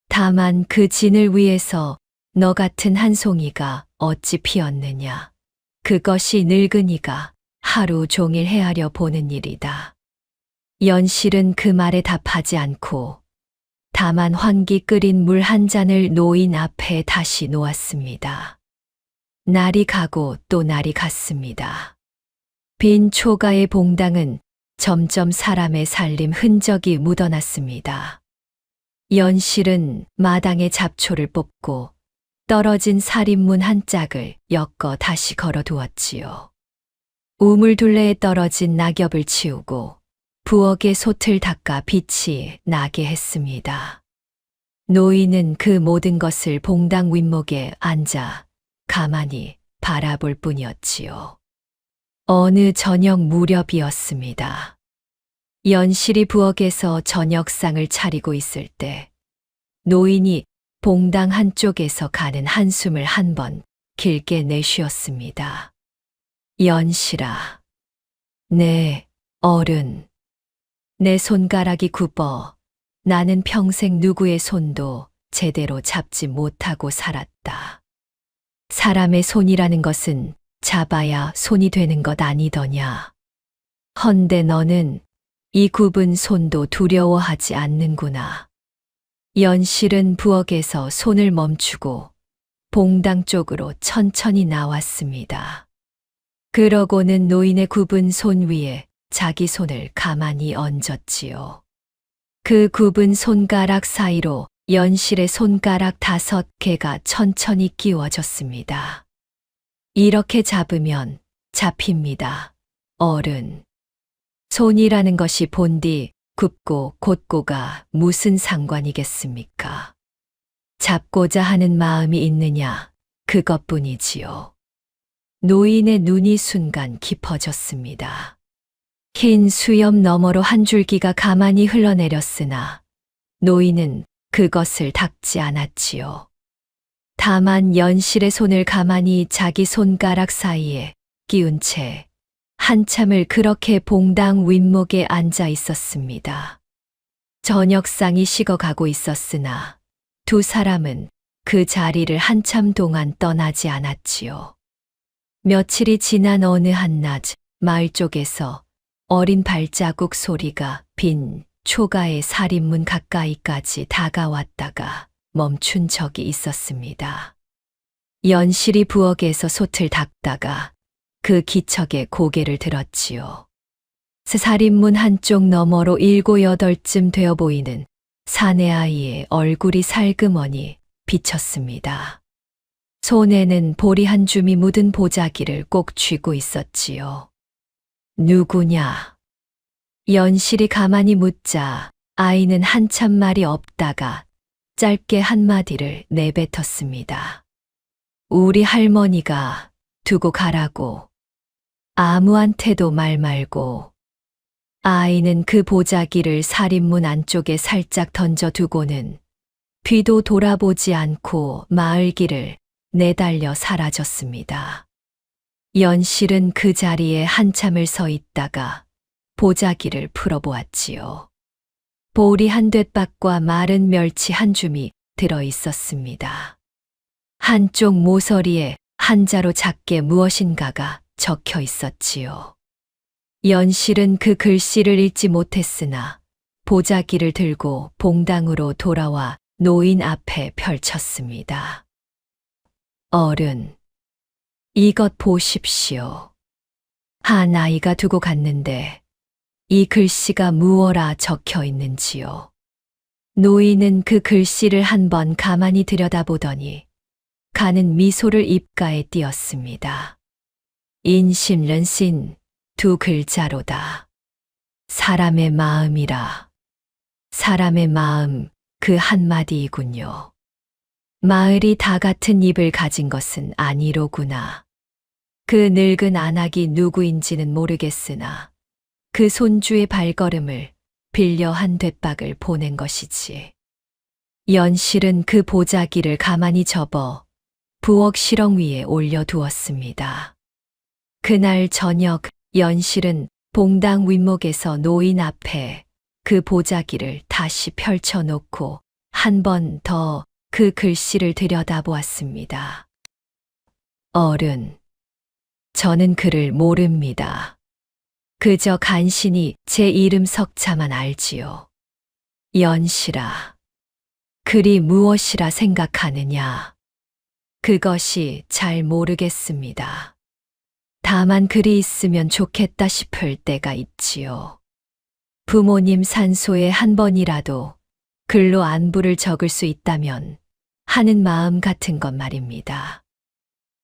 다만 그 진을 위에서 너 같은 한 송이가 어찌 피었느냐. 그것이 늙은이가 하루 종일 헤아려 보는 일이다. 연실은 그 말에 답하지 않고 다만 환기 끓인 물 한 잔을 노인 앞에 다시 놓았습니다. 날이 가고 또 날이 갔습니다. 빈 초가의 봉당은 점점 사람의 살림 흔적이 묻어났습니다. 연실은 마당에 잡초를 뽑고 떨어진 살인문 한 짝을 엮어 다시 걸어두었지요. 우물둘레에 떨어진 낙엽을 치우고 부엌의 솥을 닦아 빛이 나게 했습니다. 노인은 그 모든 것을 봉당 윗목에 앉아 가만히 바라볼 뿐이었지요. 어느 저녁 무렵이었습니다. 연실이 부엌에서 저녁상을 차리고 있을 때 노인이 봉당 한쪽에서 가는 한숨을 한 번 길게 내쉬었습니다. 연실아, 네, 어른. 내 손가락이 굽어 나는 평생 누구의 손도 제대로 잡지 못하고 살았다. 사람의 손이라는 것은 잡아야 손이 되는 것 아니더냐. 헌데 너는 이 굽은 손도 두려워하지 않는구나. 연실은 부엌에서 손을 멈추고 봉당 쪽으로 천천히 나왔습니다. 그러고는 노인의 굽은 손 위에 자기 손을 가만히 얹었지요. 그 굽은 손가락 사이로 연실의 손가락 5개가 천천히 끼워졌습니다. 이렇게 잡으면 잡힙니다, 어른. 손이라는 것이 본디 굽고 곧고가 무슨 상관이겠습니까? 잡고자 하는 마음이 있느냐, 그것뿐이지요. 노인의 눈이 순간 깊어졌습니다. 흰 수염 너머로 한 줄기가 가만히 흘러내렸으나 노인은 그것을 닦지 않았지요. 다만 연실의 손을 가만히 자기 손가락 사이에 끼운 채 한참을 그렇게 봉당 윗목에 앉아 있었습니다. 저녁상이 식어가고 있었으나 두 사람은 그 자리를 한참 동안 떠나지 않았지요. 며칠이 지난 어느 한낮 마을 쪽에서 어린 발자국 소리가 빈 초가의 살인문 가까이까지 다가왔다가 멈춘 적이 있었습니다. 연실이 부엌에서 솥을 닦다가 그 기척에 고개를 들었지요. 살인문 한쪽 너머로 7, 8쯤 되어 보이는 사내 아이의 얼굴이 살그머니 비쳤습니다. 손에는 보리 한 줌이 묻은 보자기를 꼭 쥐고 있었지요. 누구냐? 연실이 가만히 묻자 아이는 한참 말이 없다가 짧게 한마디를 내뱉었습니다. 우리 할머니가 두고 가라고. 아무한테도 말 말고. 아이는 그 보자기를 살인문 안쪽에 살짝 던져두고는 뒤도 돌아보지 않고 마을 길을 내달려 사라졌습니다. 연실은 그 자리에 한참을 서 있다가 보자기를 풀어보았지요. 보리 한 뙤박과 마른 멸치 한 줌이 들어 있었습니다. 한쪽 모서리에 한자로 작게 무엇인가가 적혀 있었지요. 연실은 그 글씨를 읽지 못했으나 보자기를 들고 봉당으로 돌아와 노인 앞에 펼쳤습니다. 어른, 이것 보십시오. 한 아이가 두고 갔는데 이 글씨가 무어라 적혀 있는지요. 노인은 그 글씨를 한번 가만히 들여다보더니 가는 미소를 입가에 띄었습니다. 인심런신 두 글자로다. 사람의 마음이라. 사람의 마음 그 한마디이군요. 마을이 다 같은 입을 가진 것은 아니로구나. 그 늙은 안악이 누구인지는 모르겠으나 그 손주의 발걸음을 빌려 한 뙤박을 보낸 것이지. 연실은 그 보자기를 가만히 접어 부엌 실ong 위에 올려두었습니다. 그날 저녁 연실은 봉당 윗목에서 노인 앞에 그 보자기를 다시 펼쳐놓고 한 번 더 그 글씨를 들여다보았습니다. 어른, 저는 그를 모릅니다. 그저 간신히 제 이름 석자만 알지요. 연실아, 글이 무엇이라 생각하느냐? 그것이 잘 모르겠습니다. 다만 글이 있으면 좋겠다 싶을 때가 있지요. 부모님 산소에 한 번이라도 글로 안부를 적을 수 있다면 하는 마음 같은 것 말입니다.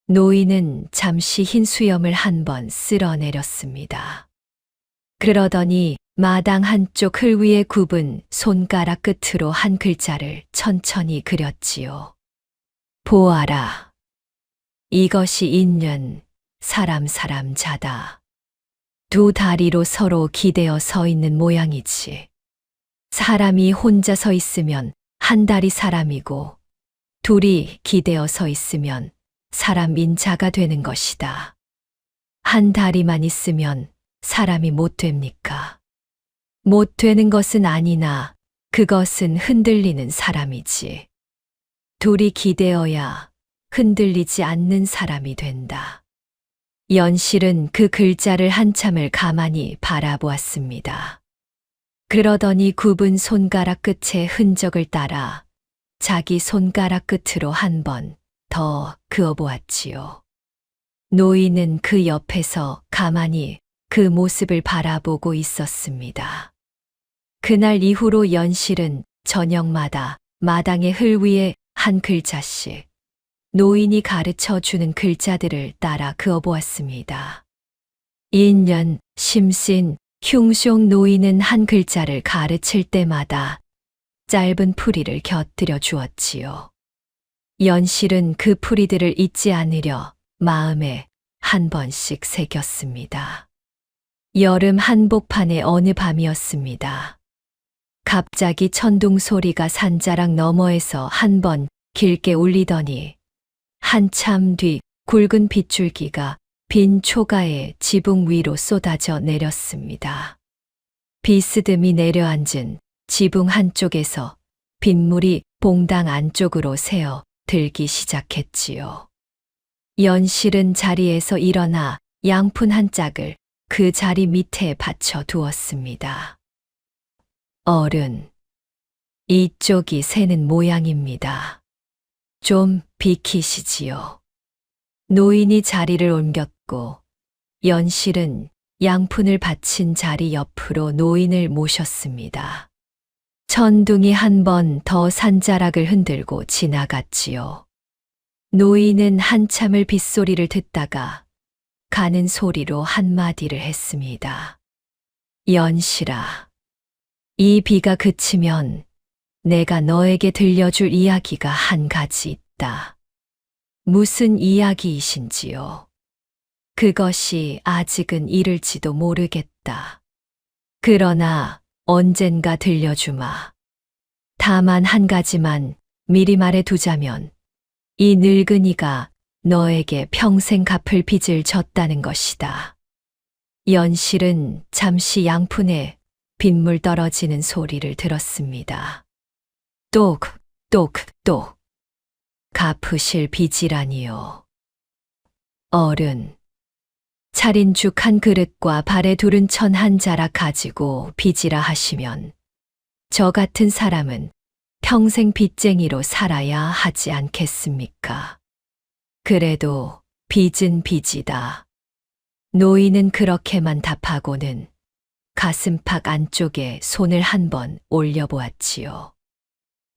노인은 잠시 흰 수염을 한 번 쓸어내렸습니다. 그러더니 마당 한쪽 흘 위에 굽은 손가락 끝으로 한 글자를 천천히 그렸지요. 보아라. 이것이 인연, 사람 자다. 두 다리로 서로 기대어 서 있는 모양이지. 사람이 혼자 서 있으면 한 다리 사람이고 둘이 기대어 서 있으면 사람 인자가 되는 것이다. 한 다리만 있으면 사람이 못 됩니까? 못 되는 것은 아니나 그것은 흔들리는 사람이지. 둘이 기대어야 흔들리지 않는 사람이 된다. 연실은 그 글자를 한참을 가만히 바라보았습니다. 그러더니 굽은 손가락 끝의 흔적을 따라 자기 손가락 끝으로 한 번 더 그어보았지요. 노인은 그 옆에서 가만히 그 모습을 바라보고 있었습니다. 그날 이후로 연실은 저녁마다 마당의 흘 위에 한 글자씩 노인이 가르쳐 주는 글자들을 따라 그어보았습니다. 인연, 심신, 흉숑 노인은 한 글자를 가르칠 때마다 짧은 풀이를 곁들여 주었지요. 연실은 그 풀이들을 잊지 않으려 마음에 한 번씩 새겼습니다. 여름 한복판의 어느 밤이었습니다. 갑자기 천둥 소리가 산자락 너머에서 한 번 길게 울리더니 한참 뒤 굵은 빗줄기가 빈 초가의 지붕 위로 쏟아져 내렸습니다. 비스듬히 내려앉은 지붕 한쪽에서 빗물이 봉당 안쪽으로 새어 들기 시작했지요. 연실은 자리에서 일어나 양푼 한 짝을 그 자리 밑에 받쳐 두었습니다. 어른, 이쪽이 새는 모양입니다. 좀 비키시지요. 노인이 자리를 옮겼고 연실은 양푼을 받친 자리 옆으로 노인을 모셨습니다. 천둥이 한 번 더 산자락을 흔들고 지나갔지요. 노인은 한참을 빗소리를 듣다가 가는 소리로 한마디를 했습니다. 연실아, 이 비가 그치면 내가 너에게 들려줄 이야기가 한 가지 있다. 무슨 이야기이신지요? 그것이 아직은 이를지도 모르겠다. 그러나 언젠가 들려주마. 다만 한 가지만 미리 말해 두자면 이 늙은이가 너에게 평생 갚을 빚을 졌다는 것이다. 연실은 잠시 양푼에 빗물 떨어지는 소리를 들었습니다. 똑, 똑, 똑. 갚으실 빚이라니요. 어른. 차린 죽 한 그릇과 발에 두른 천 한 자락 가지고 빚이라 하시면 저 같은 사람은 평생 빚쟁이로 살아야 하지 않겠습니까? 그래도 빚은 빚이다. 노인은 그렇게만 답하고는 가슴팍 안쪽에 손을 한번 올려보았지요.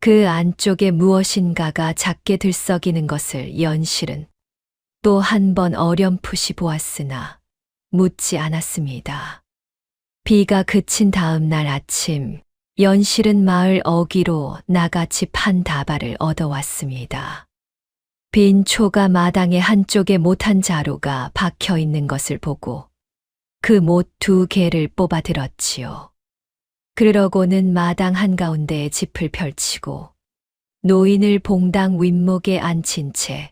그 안쪽에 무엇인가가 작게 들썩이는 것을 연실은 또 한 번 어렴풋이 보았으나 묻지 않았습니다. 비가 그친 다음 날 아침, 연실은 마을 어귀로 나가 집 한 다발을 얻어왔습니다. 빈 초가 마당의 한쪽에 못 한 자루가 박혀 있는 것을 보고 그 못 2개를 뽑아 들었지요. 그러고는 마당 한가운데에 짚을 펼치고 노인을 봉당 윗목에 앉힌 채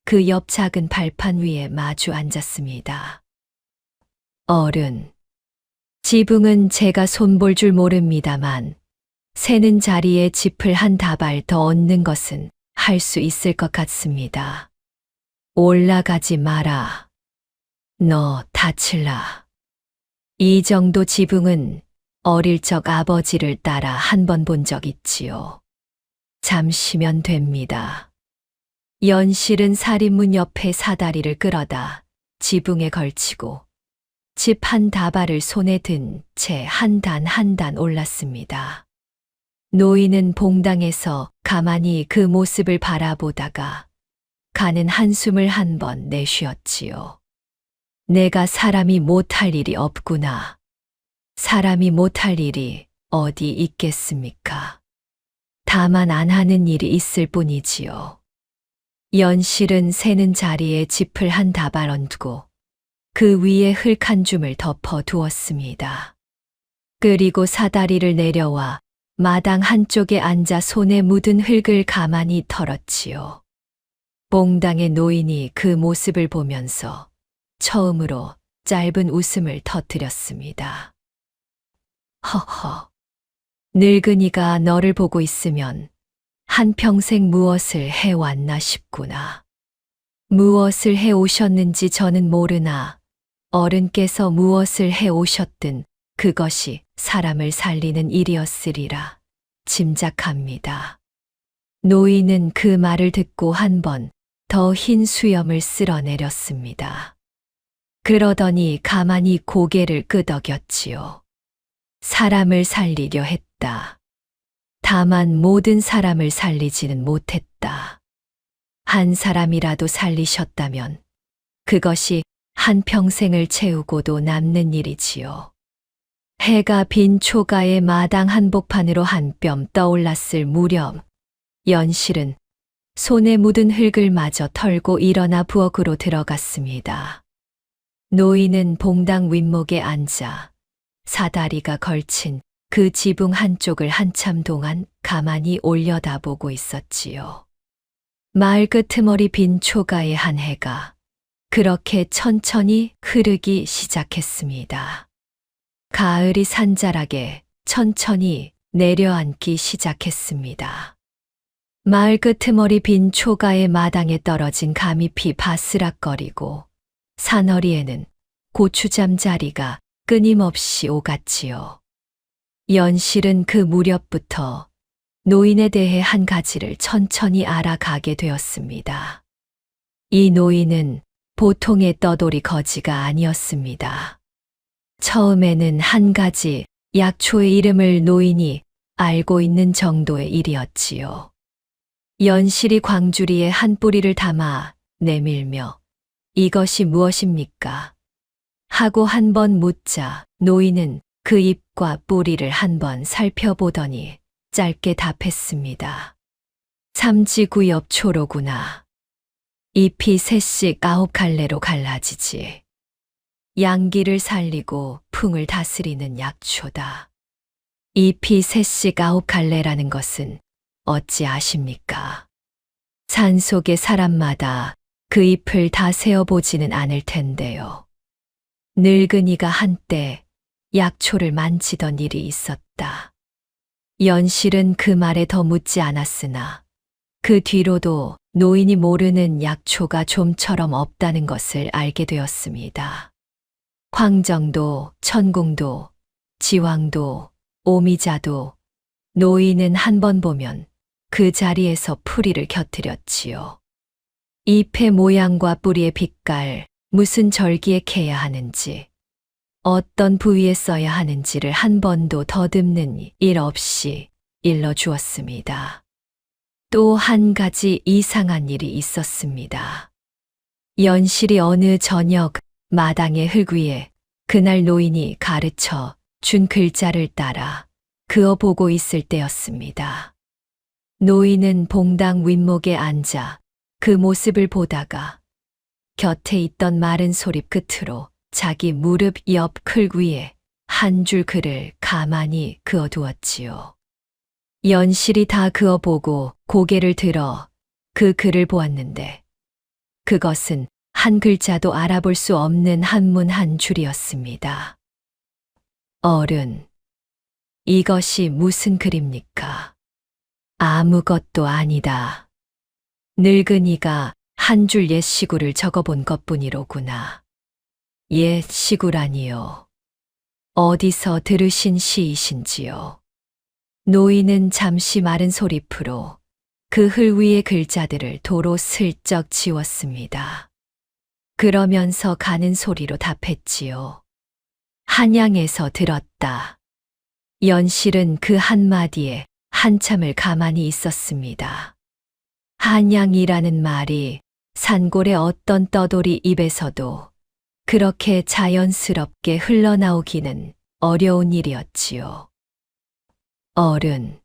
그 옆 작은 발판 위에 마주 앉았습니다. 어른, 지붕은 제가 손볼 줄 모릅니다만 새는 자리에 짚을 한 다발 더 얹는 것은 할 수 있을 것 같습니다. 올라가지 마라. 너 다칠라. 이 정도 지붕은 어릴 적 아버지를 따라 한 번 본 적 있지요. 잠시면 됩니다. 연실은 살인문 옆에 사다리를 끌어다 지붕에 걸치고 집 한 다발을 손에 든 채 한 단 한 단 올랐습니다. 노인은 봉당에서 가만히 그 모습을 바라보다가 가는 한숨을 한 번 내쉬었지요. 내가 사람이 못할 일이 없구나. 사람이 못할 일이 어디 있겠습니까? 다만 안 하는 일이 있을 뿐이지요. 연실은 새는 자리에 짚을 한 다발 얹고 그 위에 흙 한 줌을 덮어 두었습니다. 그리고 사다리를 내려와 마당 한쪽에 앉아 손에 묻은 흙을 가만히 털었지요. 봉당의 노인이 그 모습을 보면서 처음으로 짧은 웃음을 터뜨렸습니다. 허허. 늙은이가 너를 보고 있으면 한평생 무엇을 해왔나 싶구나. 무엇을 해오셨는지 저는 모르나 어른께서 무엇을 해오셨든 그것이 사람을 살리는 일이었으리라 짐작합니다. 노인은 그 말을 듣고 한 번 더 흰 수염을 쓸어내렸습니다. 그러더니 가만히 고개를 끄덕였지요. 사람을 살리려 했다. 다만 모든 사람을 살리지는 못했다. 한 사람이라도 살리셨다면 그것이 한 평생을 채우고도 남는 일이지요. 해가 빈 초가의 마당 한복판으로 한 뼘 떠올랐을 무렵 연실은 손에 묻은 흙을 마저 털고 일어나 부엌으로 들어갔습니다. 노인은 봉당 윗목에 앉아 사다리가 걸친 그 지붕 한쪽을 한참 동안 가만히 올려다보고 있었지요. 마을 끄트머리 빈 초가의 한 해가 그렇게 천천히 흐르기 시작했습니다. 가을이 산자락에 천천히 내려앉기 시작했습니다. 마을 끄트머리 빈 초가의 마당에 떨어진 감잎이 바스락거리고 산허리에는 고추잠 자리가 끊임없이 오갔지요. 연실은 그 무렵부터 노인에 대해 한 가지를 천천히 알아가게 되었습니다. 이 노인은 보통의 떠돌이 거지가 아니었습니다. 처음에는 한 가지 약초의 이름을 노인이 알고 있는 정도의 일이었지요. 연실이 광주리에 한 뿌리를 담아 내밀며 이것이 무엇입니까? 하고 한 번 묻자 노인은 그 잎과 뿌리를 한번 살펴보더니 짧게 답했습니다. 삼지구엽 초로구나. 잎이 셋씩 9갈래로 갈라지지. 양기를 살리고 풍을 다스리는 약초다. 잎이 셋씩 9갈래라는 것은 어찌 아십니까? 산속의 사람마다 그 잎을 다 세어보지는 않을 텐데요. 늙은이가 한때 약초를 만지던 일이 있었다. 연실은 그 말에 더 묻지 않았으나 그 뒤로도 노인이 모르는 약초가 좀처럼 없다는 것을 알게 되었습니다. 황정도, 천궁도, 지왕도, 오미자도 노인은 한 번 보면 그 자리에서 풀이를 곁들였지요. 잎의 모양과 뿌리의 빛깔, 무슨 절기에 캐야 하는지, 어떤 부위에 써야 하는지를 한 번도 더듬는 일 없이 일러주었습니다. 또 한 가지 이상한 일이 있었습니다. 연실이 어느 저녁 마당의 흙 위에 그날 노인이 가르쳐 준 글자를 따라 그어보고 있을 때였습니다. 노인은 봉당 윗목에 앉아 그 모습을 보다가 곁에 있던 마른 소립 끝으로 자기 무릎 옆 흙 위에 한 줄 글을 가만히 그어두었지요. 연실이 다 그어보고 고개를 들어 그 글을 보았는데 그것은 한 글자도 알아볼 수 없는 한문 한 줄이었습니다. 어른, 이것이 무슨 글입니까? 아무것도 아니다. 늙은이가 한 줄 옛 시구를 적어본 것뿐이로구나. 옛 시구라니요. 어디서 들으신 시이신지요? 노인은 잠시 마른 소리프로 그 흙 위의 글자들을 도로 슬쩍 지웠습니다. 그러면서 가는 소리로 답했지요. 한양에서 들었다. 연실은 그 한마디에 한참을 가만히 있었습니다. 한양이라는 말이 산골의 어떤 떠돌이 입에서도 그렇게 자연스럽게 흘러나오기는 어려운 일이었지요. 어른,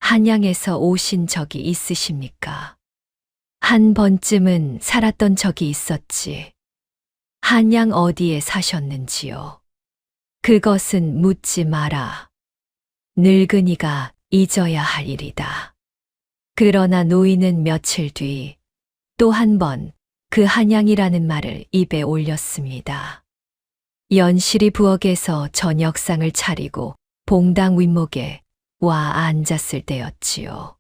한양에서 오신 적이 있으십니까? 한 번쯤은 살았던 적이 있었지. 한양 어디에 사셨는지요? 그것은 묻지 마라. 늙은이가 잊어야 할 일이다. 그러나 노인은 며칠 뒤 또 한 번 그 한양이라는 말을 입에 올렸습니다. 연실이 부엌에서 저녁상을 차리고 봉당 윗목에 와 앉았을 때였지요.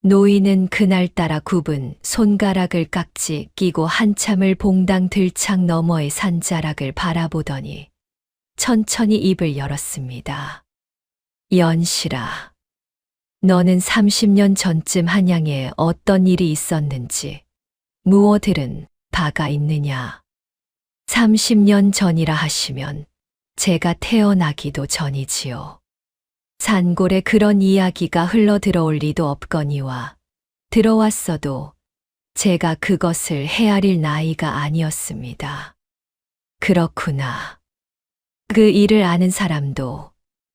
노인은 그날따라 굽은 손가락을 깍지 끼고 한참을 봉당 들창 너머의 산자락을 바라보더니 천천히 입을 열었습니다. 연실아, 너는 30년 전쯤 한양에 어떤 일이 있었는지 무어 들은 바가 있느냐? 30년 전이라 하시면 제가 태어나기도 전이지요. 산골에 그런 이야기가 흘러 들어올 리도 없거니와 들어왔어도 제가 그것을 헤아릴 나이가 아니었습니다. 그렇구나. 그 일을 아는 사람도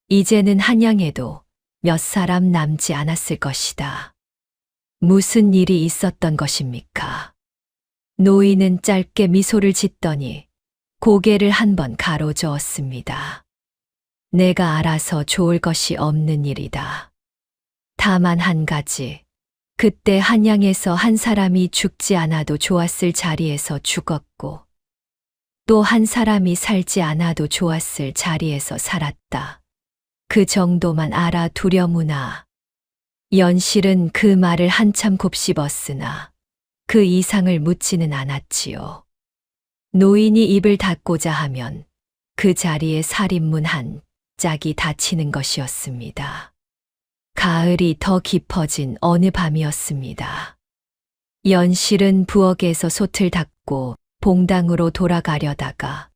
이제는 한양에도 몇 사람 남지 않았을 것이다. 무슨 일이 있었던 것입니까? 노인은 짧게 미소를 짓더니 고개를 한번 가로저었습니다. 내가 알아서 좋을 것이 없는 일이다. 다만 한 가지, 그때 한양에서 한 사람이 죽지 않아도 좋았을 자리에서 죽었고, 또 한 사람이 살지 않아도 좋았을 자리에서 살았다. 그 정도만 알아두려무나. 연실은 그 말을 한참 곱씹었으나 그 이상을 묻지는 않았지요. 노인이 입을 닫고자 하면 그 자리에 살인문 한 짝이 닫히는 것이었습니다. 가을이 더 깊어진 어느 밤이었습니다. 연실은 부엌에서 솥을 닦고 봉당으로 돌아가려다가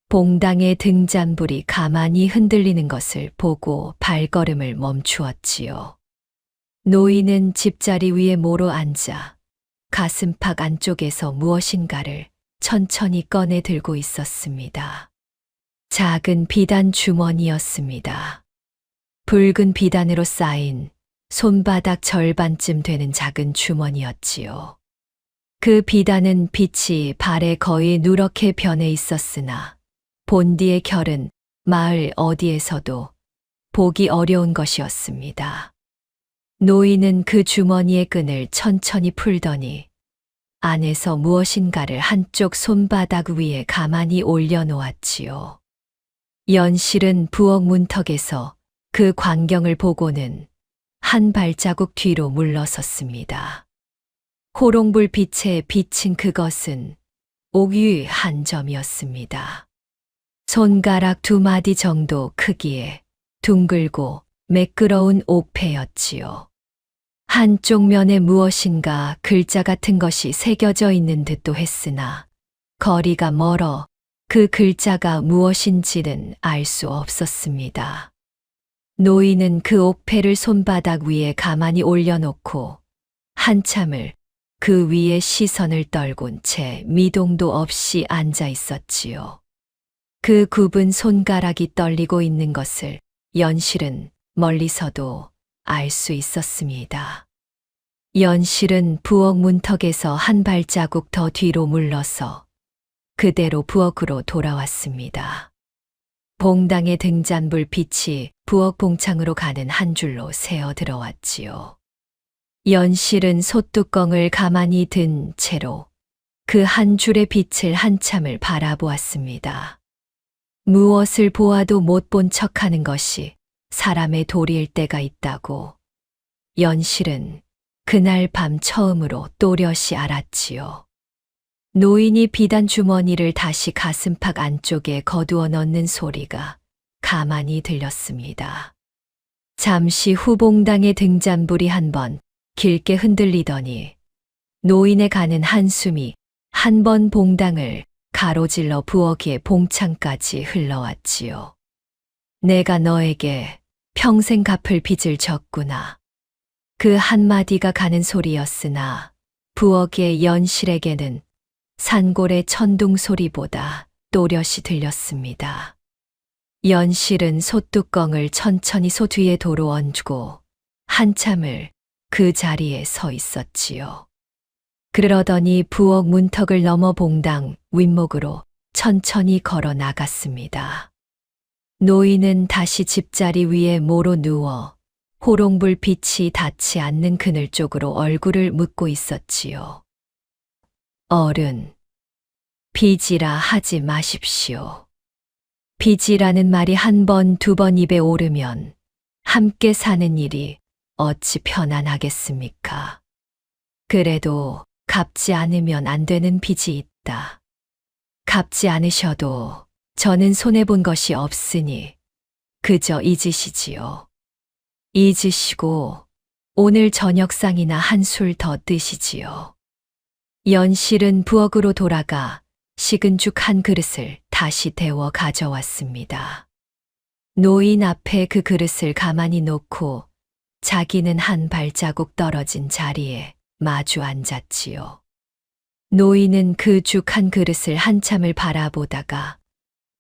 봉당의 등잔불이 가만히 흔들리는 것을 보고 발걸음을 멈추었지요. 노인은 집자리 위에 모로 앉아 가슴팍 안쪽에서 무엇인가를 천천히 꺼내 들고 있었습니다. 작은 비단 주머니였습니다. 붉은 비단으로 쌓인 손바닥 절반쯤 되는 작은 주머니였지요. 그 비단은 빛이 발에 거의 누렇게 변해 있었으나 본디의 결은 마을 어디에서도 보기 어려운 것이었습니다. 노인은 그 주머니의 끈을 천천히 풀더니 안에서 무엇인가를 한쪽 손바닥 위에 가만히 올려놓았지요. 연실은 부엌 문턱에서 그 광경을 보고는 한 발자국 뒤로 물러섰습니다. 호롱불 빛에 비친 그것은 옥유 한 점이었습니다. 손가락 2마디 정도 크기의 둥글고 매끄러운 옥패였지요. 한쪽 면에 무엇인가 글자 같은 것이 새겨져 있는 듯도 했으나 거리가 멀어 그 글자가 무엇인지는 알 수 없었습니다. 노인은 그 옥패를 손바닥 위에 가만히 올려놓고 한참을 그 위에 시선을 떨군 채 미동도 없이 앉아 있었지요. 그 굽은 손가락이 떨리고 있는 것을 연실은 멀리서도 알 수 있었습니다. 연실은 부엌 문턱에서 한 발자국 더 뒤로 물러서 그대로 부엌으로 돌아왔습니다. 봉당의 등잔불 빛이 부엌 봉창으로 가는 한 줄로 새어 들어왔지요. 연실은 솥뚜껑을 가만히 든 채로 그 한 줄의 빛을 한참을 바라보았습니다. 무엇을 보아도 못 본 척하는 것이 사람의 도리일 때가 있다고 연실은 그날 밤 처음으로 또렷이 알았지요. 노인이 비단 주머니를 다시 가슴팍 안쪽에 거두어 넣는 소리가 가만히 들렸습니다. 잠시 후 봉당의 등잔불이 한번 길게 흔들리더니 노인의 가는 한숨이 한 번 봉당을 가로질러 부엌의 봉창까지 흘러왔지요. 내가 너에게 평생 갚을 빚을 졌구나. 그 한마디가 가는 소리였으나 부엌의 연실에게는 산골의 천둥 소리보다 또렷이 들렸습니다. 연실은 솥뚜껑을 천천히 소 뒤에 도로 얹고 한참을 그 자리에 서 있었지요. 그러더니 부엌 문턱을 넘어 봉당 윗목으로 천천히 걸어 나갔습니다. 노인은 다시 집자리 위에 모로 누워 호롱불 빛이 닿지 않는 그늘 쪽으로 얼굴을 묻고 있었지요. 어른, 빚이라 하지 마십시오. 빚이라는 말이 한 번, 2번 입에 오르면 함께 사는 일이 어찌 편안하겠습니까? 그래도 갚지 않으면 안 되는 빚이 있다. 갚지 않으셔도 저는 손해본 것이 없으니 그저 잊으시지요. 잊으시고 오늘 저녁상이나 한 술 더 드시지요. 연실은 부엌으로 돌아가 식은 죽 한 그릇을 다시 데워 가져왔습니다. 노인 앞에 그 그릇을 가만히 놓고 자기는 한 발자국 떨어진 자리에 마주 앉았지요. 노인은 그 죽 한 그릇을 한참을 바라보다가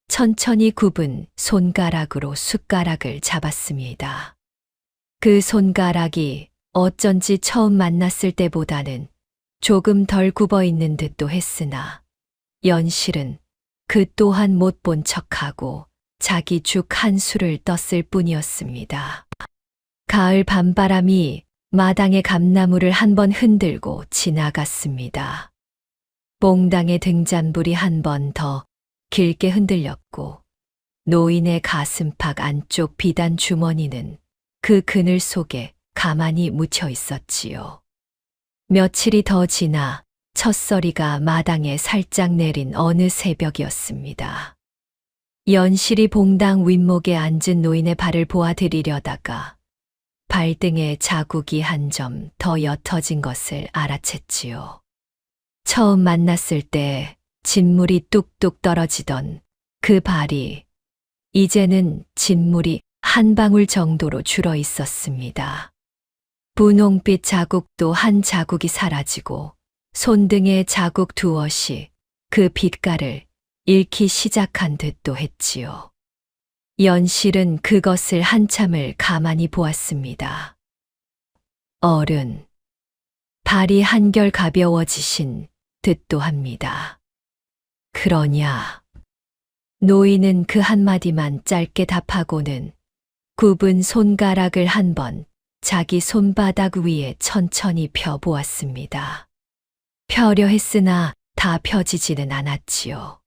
천천히 굽은 손가락으로 숟가락을 잡았습니다. 그 손가락이 어쩐지 처음 만났을 때보다는 조금 덜 굽어 있는 듯도 했으나 연실은 그 또한 못 본 척하고 자기 죽 한 술을 떴을 뿐이었습니다. 가을 밤바람이 마당의 감나무를 한번 흔들고 지나갔습니다. 봉당의 등잔불이 한 번 더 길게 흔들렸고 노인의 가슴팍 안쪽 비단 주머니는 그 그늘 속에 가만히 묻혀 있었지요. 며칠이 더 지나 첫서리가 마당에 살짝 내린 어느 새벽이었습니다. 연실이 봉당 윗목에 앉은 노인의 발을 보아드리려다가 발등에 자국이 한 점 더 옅어진 것을 알아챘지요. 처음 만났을 때 진물이 뚝뚝 떨어지던 그 발이 이제는 진물이 한 방울 정도로 줄어 있었습니다. 분홍빛 자국도 한 자국이 사라지고 손등에 자국 두엇이 그 빛깔을 잃기 시작한 듯도 했지요. 연실은 그것을 한참을 가만히 보았습니다. 어른, 발이 한결 가벼워지신 듯도 합니다. 그러냐? 노인은 그 한마디만 짧게 답하고는 굽은 손가락을 한번 자기 손바닥 위에 천천히 펴보았습니다. 펴려 했으나 다 펴지지는 않았지요.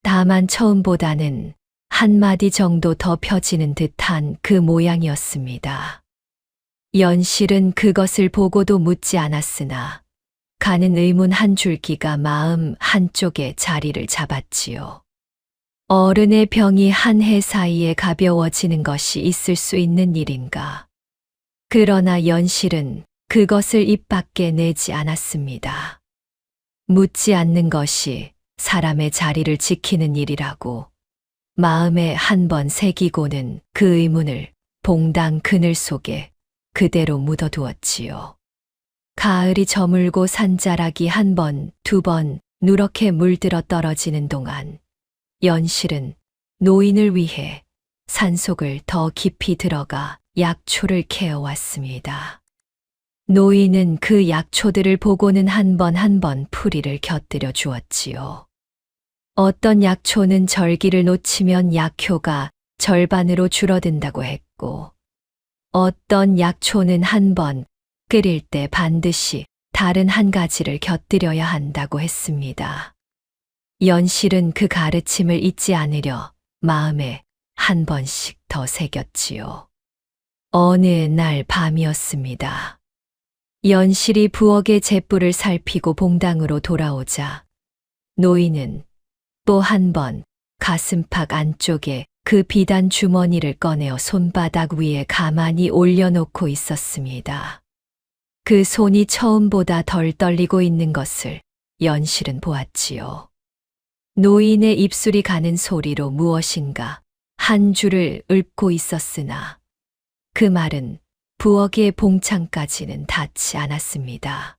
다만 처음보다는 한 마디 정도 더 펴지는 듯한 그 모양이었습니다. 연실은 그것을 보고도 묻지 않았으나 가는 의문 한 줄기가 마음 한쪽에 자리를 잡았지요. 어른의 병이 한 해 사이에 가벼워지는 것이 있을 수 있는 일인가. 그러나 연실은 그것을 입 밖에 내지 않았습니다. 묻지 않는 것이 사람의 자리를 지키는 일이라고 마음에 한 번 새기고는 그 의문을 봉당 그늘 속에 그대로 묻어두었지요. 가을이 저물고 산자락이 한 번, 두 번 누렇게 물들어 떨어지는 동안 연실은 노인을 위해 산속을 더 깊이 들어가 약초를 캐어왔습니다. 노인은 그 약초들을 보고는 한 번 한 번 풀이를 곁들여 주었지요. 어떤 약초는 절기를 놓치면 약효가 절반으로 줄어든다고 했고, 어떤 약초는 한 번 끓일 때 반드시 다른 한 가지를 곁들여야 한다고 했습니다. 연실은 그 가르침을 잊지 않으려 마음에 한 번씩 더 새겼지요. 어느 날 밤이었습니다. 연실이 부엌의 잿불을 살피고 봉당으로 돌아오자 노인은 또 한 번 가슴팍 안쪽에 그 비단 주머니를 꺼내어 손바닥 위에 가만히 올려놓고 있었습니다. 그 손이 처음보다 덜 떨리고 있는 것을 연실은 보았지요. 노인의 입술이 가는 소리로 무엇인가 한 줄을 읊고 있었으나 그 말은 부엌의 봉창까지는 닿지 않았습니다.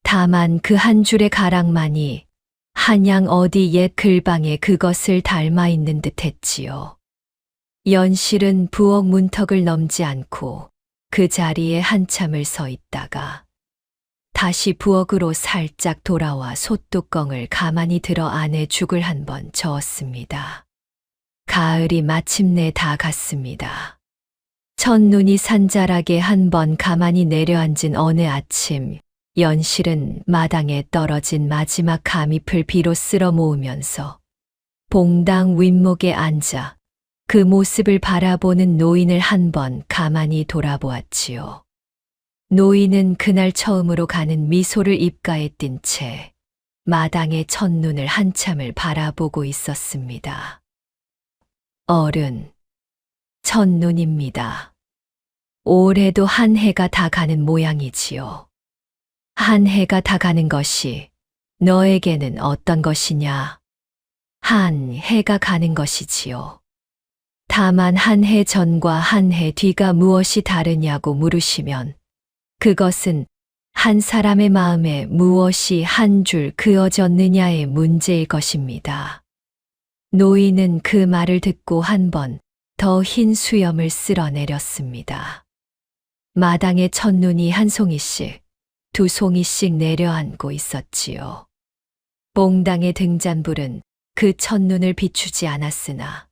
다만 그 한 줄의 가락만이 한양 어디 옛 글방에 그것을 닮아 있는 듯 했지요. 연실은 부엌 문턱을 넘지 않고 그 자리에 한참을 서 있다가 다시 부엌으로 살짝 돌아와 솥뚜껑을 가만히 들어 안에 죽을 한 번 저었습니다. 가을이 마침내 다 갔습니다. 첫눈이 산자락에 한 번 가만히 내려앉은 어느 아침, 연실은 마당에 떨어진 마지막 감잎을 비로 쓸어 모으면서 봉당 윗목에 앉아 그 모습을 바라보는 노인을 한 번 가만히 돌아보았지요. 노인은 그날 처음으로 가는 미소를 입가에 띤 채 마당의 첫눈을 한참을 바라보고 있었습니다. 어른, 첫눈입니다. 올해도 한 해가 다 가는 모양이지요. 한 해가 다 가는 것이 너에게는 어떤 것이냐? 한 해가 가는 것이지요. 다만 한 해 전과 한 해 뒤가 무엇이 다르냐고 물으시면 그것은 한 사람의 마음에 무엇이 한 줄 그어졌느냐의 문제일 것입니다. 노인은 그 말을 듣고 한 번 더 흰 수염을 쓸어내렸습니다. 마당에 첫눈이 한 송이씩, 두 송이씩 내려앉고 있었지요. 봉당의 등잔불은 그 첫눈을 비추지 않았으나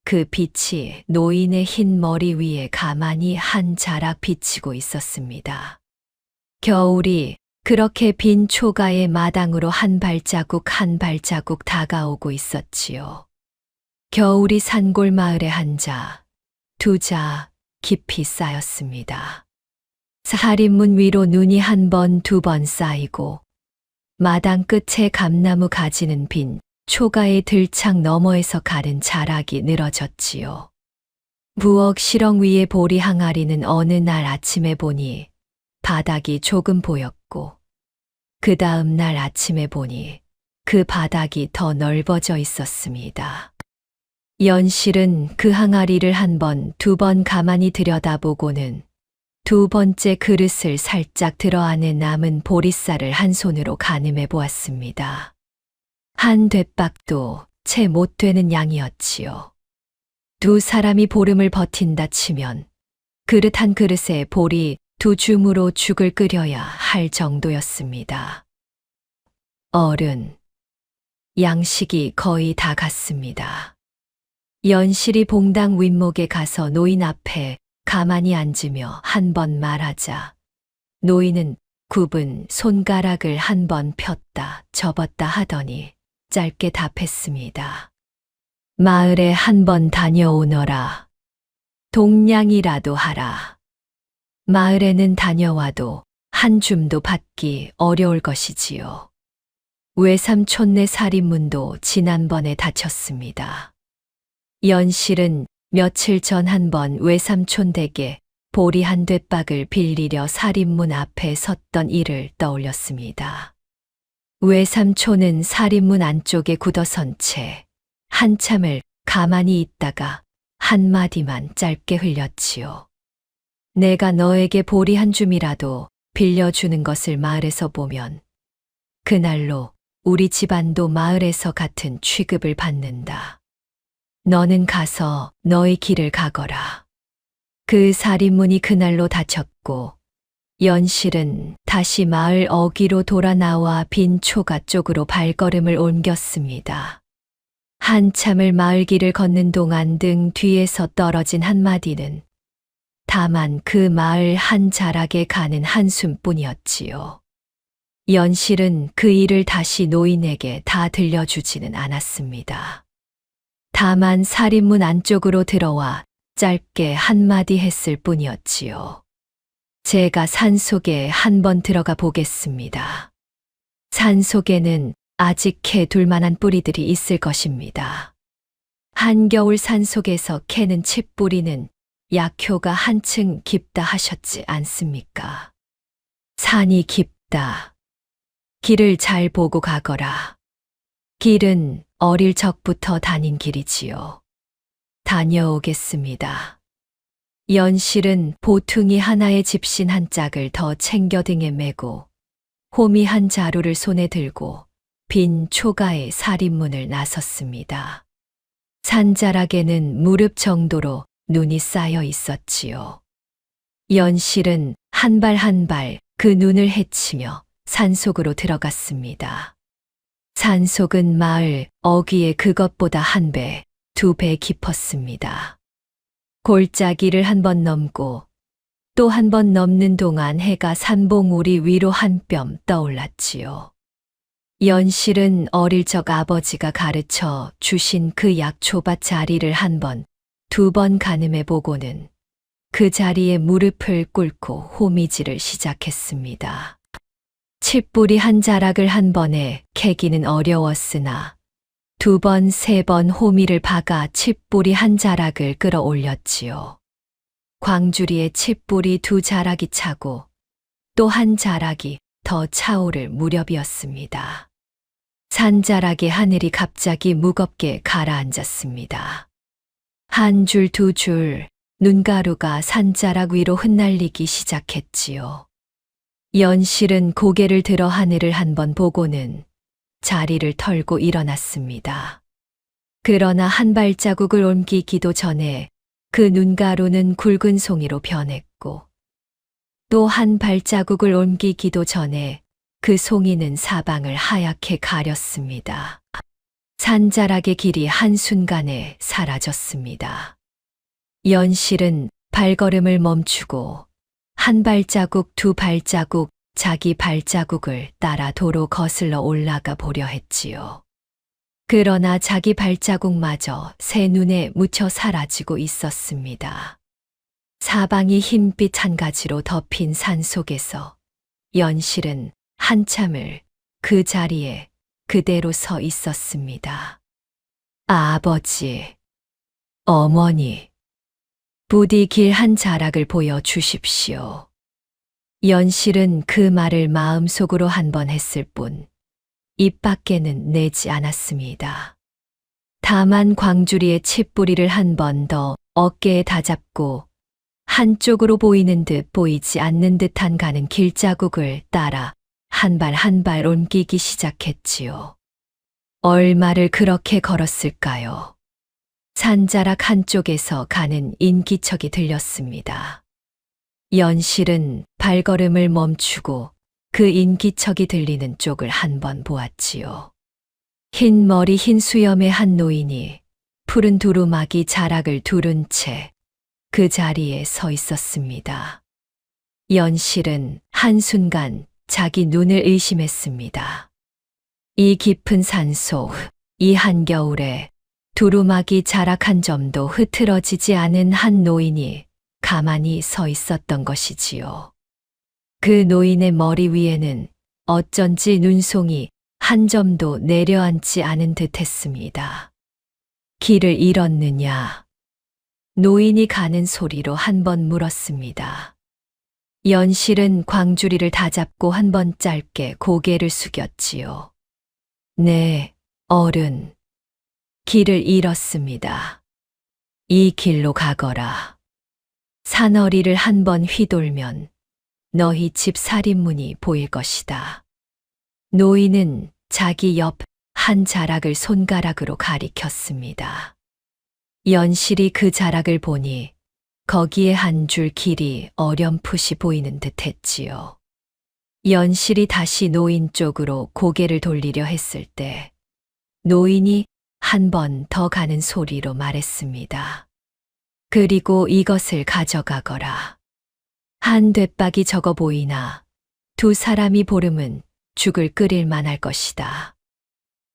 그 빛이 노인의 흰 머리 위에 가만히 한 자락 비치고 있었습니다. 겨울이 그렇게 빈 초가의 마당으로 한 발자국 한 발자국 다가오고 있었지요. 겨울이 산골 마을에 한 자, 두 자 깊이 쌓였습니다. 살인문 위로 눈이 한 번, 두 번 쌓이고 마당 끝에 감나무 가지는 빈 초가의 들창 너머에서 가른 자락이 늘어졌지요. 부엌 시렁 위에 보리 항아리는 어느 날 아침에 보니 바닥이 조금 보였고 그 다음 날 아침에 보니 그 바닥이 더 넓어져 있었습니다. 연실은 그 항아리를 한 번, 두 번 가만히 들여다보고는 두 번째 그릇을 살짝 들어 안에 남은 보리쌀을 한 손으로 가늠해 보았습니다. 한 돛박도 채 못 되는 양이었지요. 두 사람이 보름을 버틴다 치면 그릇 한 그릇에 보리 두 줌으로 죽을 끓여야 할 정도였습니다. 어른, 양식이 거의 다 갔습니다. 연실이 봉당 윗목에 가서 노인 앞에 가만히 앉으며 한 번 말하자 노인은 굽은 손가락을 한 번 폈다 접었다 하더니 짧게 답했습니다. 마을에 한번 다녀오너라. 동냥이라도 하라. 마을에는 다녀와도 한 줌도 받기 어려울 것이지요. 외삼촌네 살인문도 지난번에 다쳤습니다. 연실은 며칠 전 한번 외삼촌 댁에 보리 한 뙑박을 빌리려 살인문 앞에 섰던 일을 떠올렸습니다. 외삼촌은 살인문 안쪽에 굳어선 채 한참을 가만히 있다가 한마디만 짧게 흘렸지요. 내가 너에게 보리 한 줌이라도 빌려주는 것을 마을에서 보면 그날로 우리 집안도 마을에서 같은 취급을 받는다. 너는 가서 너의 길을 가거라. 그 살인문이 그날로 닫혔고 연실은 다시 마을 어귀로 돌아 나와 빈 초가 쪽으로 발걸음을 옮겼습니다. 한참을 마을 길을 걷는 동안 등 뒤에서 떨어진 한마디는 다만 그 마을 한 자락에 가는 한숨뿐이었지요. 연실은 그 일을 다시 노인에게 다 들려주지는 않았습니다. 다만 살인문 안쪽으로 들어와 짧게 한마디 했을 뿐이었지요. 제가 산속에 한번 들어가 보겠습니다. 산속에는 아직 캐 둘만한 뿌리들이 있을 것입니다. 한겨울 산속에서 캐는 칡뿌리는 약효가 한층 깊다 하셨지 않습니까? 산이 깊다. 길을 잘 보고 가거라. 길은 어릴 적부터 다닌 길이지요. 다녀오겠습니다. 연실은 보퉁이 하나에 집신 한 짝을 더 챙겨 등에 메고 호미 한 자루를 손에 들고 빈 초가에 살인문을 나섰습니다. 산자락에는 무릎 정도로 눈이 쌓여 있었지요. 연실은 한 발 한 발 그 눈을 헤치며 산속으로 들어갔습니다. 산속은 마을 어귀에 그것보다 한 배, 두 배 깊었습니다. 골짜기를 한 번 넘고 또 한 번 넘는 동안 해가 산봉우리 위로 한 뼘 떠올랐지요. 연실은 어릴 적 아버지가 가르쳐 주신 그 약초밭 자리를 한 번, 두 번 가늠해 보고는 그 자리에 무릎을 꿇고 호미질을 시작했습니다. 칡뿌리 한 자락을 한 번에 캐기는 어려웠으나 두 번, 세 번 호미를 박아 칡뿌리 한 자락을 끌어올렸지요. 광주리에 칡뿌리 두 자락이 차고 또 한 자락이 더 차오를 무렵이었습니다. 산자락의 하늘이 갑자기 무겁게 가라앉았습니다. 한 줄 두 줄 눈가루가 산자락 위로 흩날리기 시작했지요. 연실은 고개를 들어 하늘을 한번 보고는 자리를 털고 일어났습니다. 그러나 한 발자국을 옮기기도 전에 그 눈가루는 굵은 송이로 변했고 또 한 발자국을 옮기기도 전에 그 송이는 사방을 하얗게 가렸습니다. 산자락의 길이 한순간에 사라졌습니다. 연실은 발걸음을 멈추고 한 발자국 두 발자국 자기 발자국을 따라 도로 거슬러 올라가 보려 했지요. 그러나 자기 발자국마저 새 눈에 묻혀 사라지고 있었습니다. 사방이 흰빛 한 가지로 덮인 산 속에서 연실은 한참을 그 자리에 그대로 서 있었습니다. 아버지, 어머니, 부디 길 한 자락을 보여 주십시오. 연실은 그 말을 마음속으로 한 번 했을 뿐 입 밖에는 내지 않았습니다. 다만 광주리의 칡뿌리를 한 번 더 어깨에 다잡고 한쪽으로 보이는 듯 보이지 않는 듯한 가는 길자국을 따라 한 발 한 발 옮기기 시작했지요. 얼마를 그렇게 걸었을까요? 산자락 한쪽에서 가는 인기척이 들렸습니다. 연실은 발걸음을 멈추고 그 인기척이 들리는 쪽을 한 번 보았지요. 흰 머리 흰 수염의 한 노인이 푸른 두루마기 자락을 두른 채 그 자리에 서 있었습니다. 연실은 한순간 자기 눈을 의심했습니다. 이 깊은 산속, 이 한겨울에 두루마기 자락 한 점도 흐트러지지 않은 한 노인이 가만히 서 있었던 것이지요. 그 노인의 머리 위에는 어쩐지 눈송이 한 점도 내려앉지 않은 듯 했습니다. 길을 잃었느냐? 노인이 가는 소리로 한 번 물었습니다. 연실은 광주리를 다잡고 한 번 짧게 고개를 숙였지요. 네, 어른. 길을 잃었습니다. 이 길로 가거라. 산허리를 한 번 휘돌면 너희 집 살인문이 보일 것이다. 노인은 자기 옆 한 자락을 손가락으로 가리켰습니다. 연실이 그 자락을 보니 거기에 한 줄 길이 어렴풋이 보이는 듯 했지요. 연실이 다시 노인 쪽으로 고개를 돌리려 했을 때 노인이 한 번 더 가는 소리로 말했습니다. 그리고 이것을 가져가거라. 한 돛박이 적어 보이나 두 사람이 보름은 죽을 끓일 만할 것이다.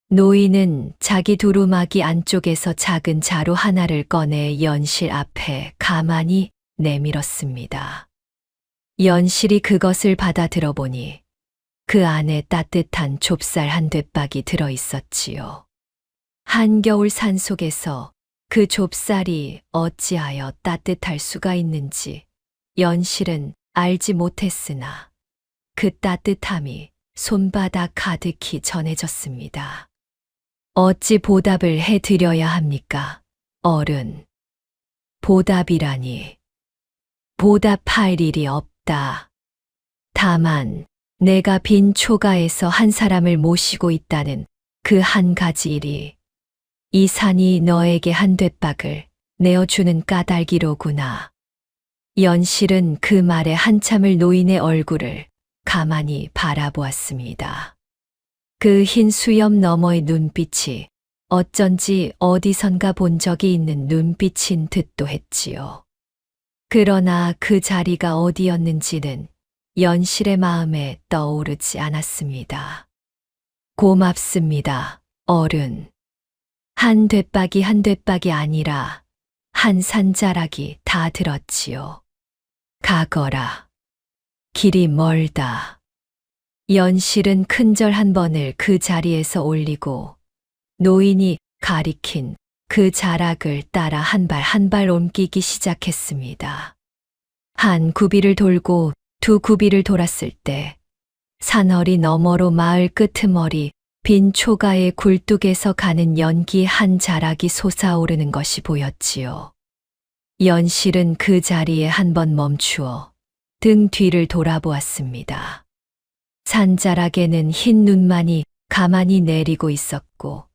노인은 자기 두루마기 안쪽에서 작은 자루 하나를 꺼내 연실 앞에 가만히 내밀었습니다. 연실이 그것을 받아 들어보니 그 안에 따뜻한 좁쌀 한 돛박이 들어 있었지요. 한겨울 산속에서 그 좁쌀이 어찌하여 따뜻할 수가 있는지 연실은 알지 못했으나 그 따뜻함이 손바닥 가득히 전해졌습니다. 어찌 보답을 해드려야 합니까, 어른? 보답이라니. 보답할 일이 없다. 다만 내가 빈 초가에서 한 사람을 모시고 있다는 그 한 가지 일이 이 산이 너에게 한 돛박을 내어주는 까닭이로구나. 연실은 그 말에 한참을 노인의 얼굴을 가만히 바라보았습니다. 그 흰 수염 너머의 눈빛이 어쩐지 어디선가 본 적이 있는 눈빛인 듯도 했지요. 그러나 그 자리가 어디였는지는 연실의 마음에 떠오르지 않았습니다. 고맙습니다, 어른. 한 돛박이 한 돛박이 아니라 한 산자락이 다 들었지요. 가거라. 길이 멀다. 연실은 큰절 한 번을 그 자리에서 올리고 노인이 가리킨 그 자락을 따라 한 발 한 발 옮기기 시작했습니다. 한 구비를 돌고 두 구비를 돌았을 때 산허리 너머로 마을 끄트머리 빈 초가의 굴뚝에서 가는 연기 한 자락이 솟아오르는 것이 보였지요. 연실은 그 자리에 한 번 멈추어 등 뒤를 돌아보았습니다. 산자락에는 흰 눈만이 가만히 내리고 있었고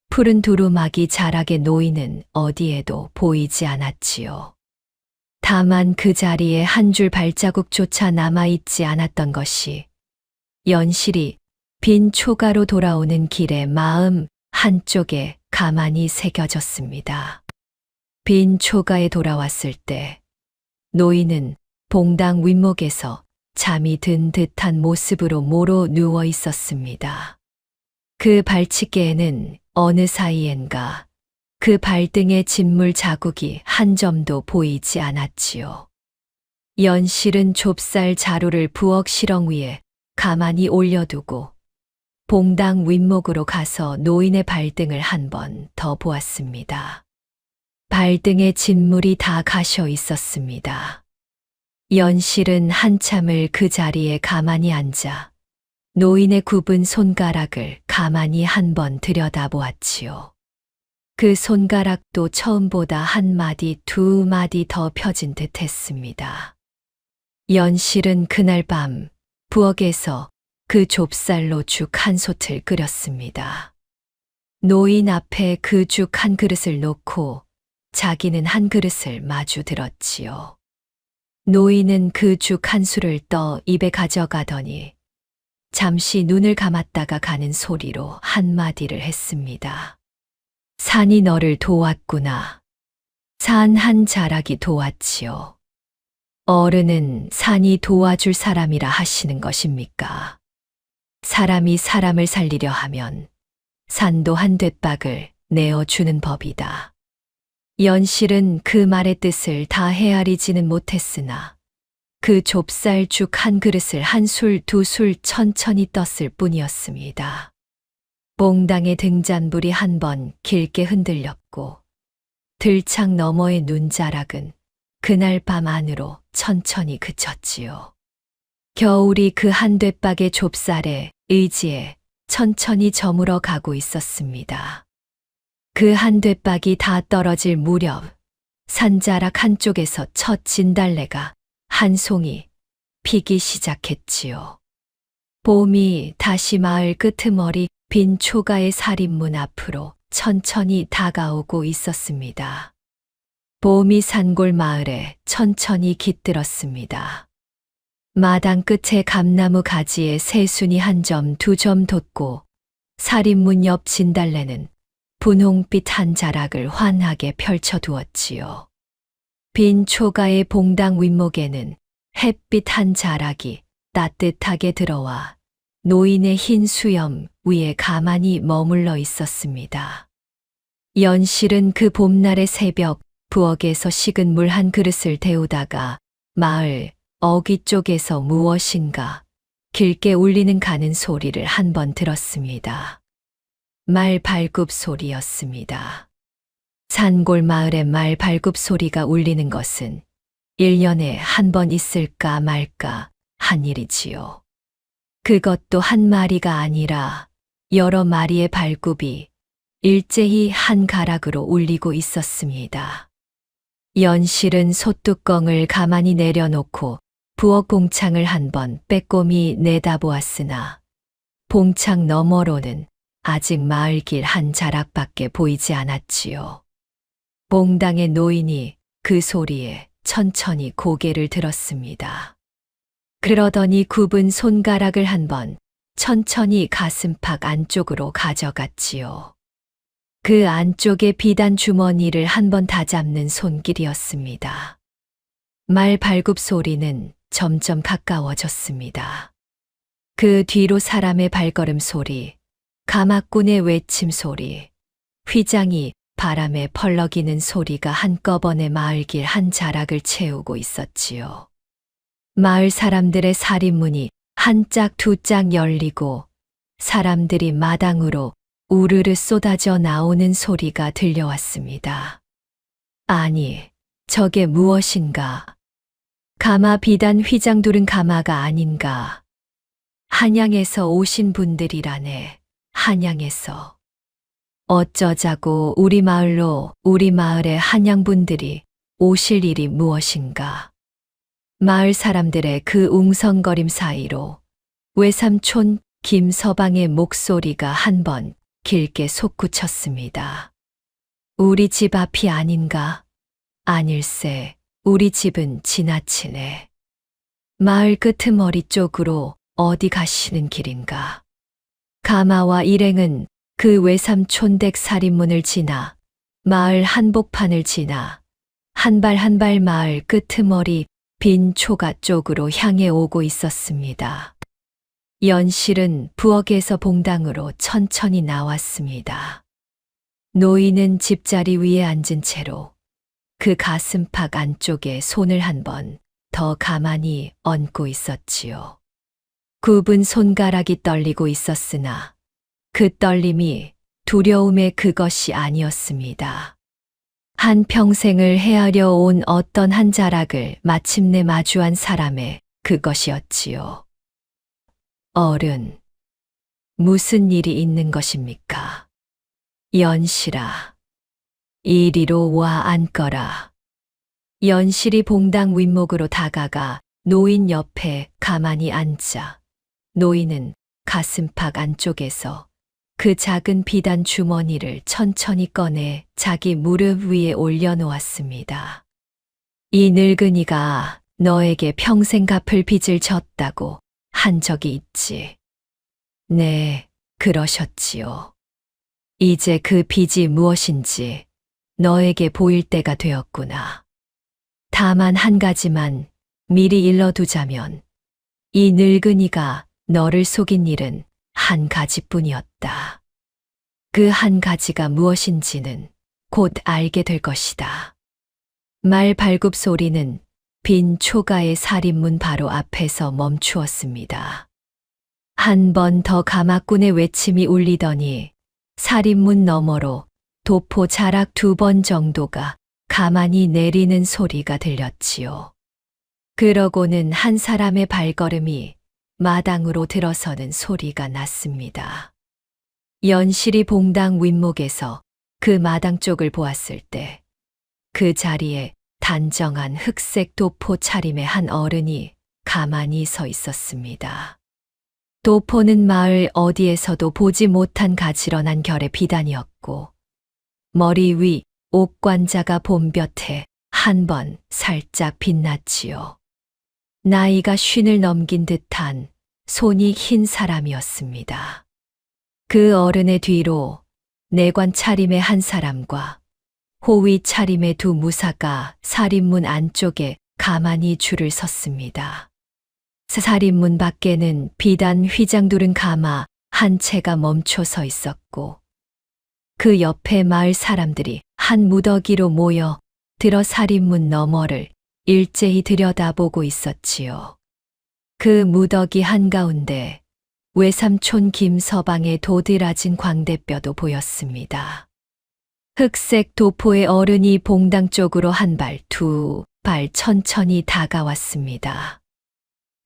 푸른 두루마기 자락의 노인은 어디에도 보이지 않았지요. 다만 그 자리에 한 줄 발자국조차 남아있지 않았던 것이 연실이 빈 초가로 돌아오는 길의 마음 한쪽에 가만히 새겨졌습니다. 빈 초가에 돌아왔을 때 노인은 봉당 윗목에서 잠이 든 듯한 모습으로 모로 누워 있었습니다. 그 발치개에는 어느 사이엔가 그 발등의 진물 자국이 한 점도 보이지 않았지요. 연실은 좁쌀 자루를 부엌 실ong 위에 가만히 올려두고 봉당 윗목으로 가서 노인의 발등을 한 번 더 보았습니다. 발등의 진물이 다 가셔 있었습니다. 연실은 한참을 그 자리에 가만히 앉아 노인의 굽은 손가락을 가만히 한 번 들여다보았지요. 그 손가락도 처음보다 한 마디 두 마디 더 펴진 듯 했습니다. 연실은 그날 밤 부엌에서 그 좁쌀로 죽 한 솥을 끓였습니다. 노인 앞에 그 죽 한 그릇을 놓고 자기는 한 그릇을 마주 들었지요. 노인은 그 죽 한 술을 떠 입에 가져가더니 잠시 눈을 감았다가 가는 소리로 한마디를 했습니다. 산이 너를 도왔구나. 산 한 자락이 도왔지요. 어른은 산이 도와줄 사람이라 하시는 것입니까? 사람이 사람을 살리려 하면 산도 한 돛박을 내어주는 법이다. 연실은 그 말의 뜻을 다 헤아리지는 못했으나 그 좁쌀죽 한 그릇을 한 술 두 술 천천히 떴을 뿐이었습니다. 몽당의 등잔불이 한 번 길게 흔들렸고 들창 너머의 눈자락은 그날 밤 안으로 천천히 그쳤지요. 겨울이 그 한 뙤박의 좁쌀에 의지에 천천히 저물어 가고 있었습니다. 그 한 뙤박이 다 떨어질 무렵 산자락 한쪽에서 첫 진달래가 한 송이 피기 시작했지요. 봄이 다시 마을 끄트머리 빈 초가의 살인문 앞으로 천천히 다가오고 있었습니다. 봄이 산골 마을에 천천히 깃들었습니다. 마당 끝에 감나무 가지에 새순이 한 점 두 점 돋고 살인문 옆 진달래는 분홍빛 한 자락을 환하게 펼쳐두었지요. 빈 초가의 봉당 윗목에는 햇빛 한 자락이 따뜻하게 들어와 노인의 흰 수염 위에 가만히 머물러 있었습니다. 연실은 그 봄날의 새벽 부엌에서 식은 물 한 그릇을 데우다가 마을 어귀 쪽에서 무엇인가 길게 울리는 가는 소리를 한 번 들었습니다. 말 발굽 소리였습니다. 산골 마을의 말 발굽 소리가 울리는 것은 1년에 한 번 있을까 말까 한 일이지요. 그것도 한 마리가 아니라 여러 마리의 발굽이 일제히 한 가락으로 울리고 있었습니다. 연실은 솥뚜껑을 가만히 내려놓고 부엌 봉창을 한 번 빼꼼히 내다보았으나 봉창 너머로는 아직 마을길 한 자락밖에 보이지 않았지요. 봉당의 노인이 그 소리에 천천히 고개를 들었습니다. 그러더니 굽은 손가락을 한 번 천천히 가슴팍 안쪽으로 가져갔지요. 그 안쪽에 비단 주머니를 한 번 다잡는 손길이었습니다. 말 발굽 소리는 점점 가까워졌습니다. 그 뒤로 사람의 발걸음 소리, 가마꾼의 외침 소리, 휘장이 바람에 펄럭이는 소리가 한꺼번에 마을길 한 자락을 채우고 있었지요. 마을 사람들의 살인문이 한 짝 두 짝 열리고 사람들이 마당으로 우르르 쏟아져 나오는 소리가 들려왔습니다. 아니, 저게 무엇인가? 가마 비단 휘장 두른 가마가 아닌가? 한양에서 오신 분들이라네. 한양에서. 어쩌자고 우리 마을로 우리 마을의 한양분들이 오실 일이 무엇인가? 마을 사람들의 그 웅성거림 사이로 외삼촌 김서방의 목소리가 한 번 길게 솟구쳤습니다. 우리 집 앞이 아닌가? 아닐세, 우리 집은 지나치네. 마을 끄트머리 쪽으로 어디 가시는 길인가? 가마와 일행은 그 외삼촌 댁 살인문을 지나 마을 한복판을 지나 한 발 한 발 마을 끄트머리 빈 초가 쪽으로 향해 오고 있었습니다. 연실은 부엌에서 봉당으로 천천히 나왔습니다. 노인은 집자리 위에 앉은 채로 그 가슴팍 안쪽에 손을 한 번 더 가만히 얹고 있었지요. 굽은 손가락이 떨리고 있었으나 그 떨림이 두려움의 그것이 아니었습니다. 한 평생을 헤아려 온 어떤 한 자락을 마침내 마주한 사람의 그것이었지요. 어른, 무슨 일이 있는 것입니까? 연실아, 이리로 와 앉거라. 연실이 봉당 윗목으로 다가가 노인 옆에 가만히 앉자 노인은 가슴팍 안쪽에서 그 작은 비단 주머니를 천천히 꺼내 자기 무릎 위에 올려놓았습니다. 이 늙은이가 너에게 평생 갚을 빚을 졌다고 한 적이 있지. 네, 그러셨지요. 이제 그 빚이 무엇인지 너에게 보일 때가 되었구나. 다만 한 가지만 미리 일러두자면 이 늙은이가 너를 속인 일은 한 가지뿐이었다. 그 한 가지가 무엇인지는 곧 알게 될 것이다. 말 발굽 소리는 빈 초가의 살인문 바로 앞에서 멈추었습니다. 한 번 더 가마꾼의 외침이 울리더니 살인문 너머로 도포 자락 2번 정도가 가만히 내리는 소리가 들렸지요. 그러고는 한 사람의 발걸음이 마당으로 들어서는 소리가 났습니다. 연실이 봉당 윗목에서 그 마당 쪽을 보았을 때 그 자리에 단정한 흑색 도포 차림의 한 어른이 가만히 서 있었습니다. 도포는 마을 어디에서도 보지 못한 가지런한 결의 비단이었고 머리 위 옥관자가 봄볕에 한 번 살짝 빛났지요. 나이가 50을 넘긴 듯한 손이 흰 사람이었습니다. 그 어른의 뒤로 내관 차림의 한 사람과 호위 차림의 2 무사가 살인문 안쪽에 가만히 줄을 섰습니다. 살인문 밖에는 비단 휘장 두른 가마 한 채가 멈춰 서 있었고 그 옆에 마을 사람들이 한 무더기로 모여 들어 살인문 너머를 일제히 들여다보고 있었지요. 그 무더기 한가운데 외삼촌 김서방의 도드라진 광대뼈도 보였습니다. 흑색 도포의 어른이 봉당 쪽으로 한 발, 2발 천천히 다가왔습니다.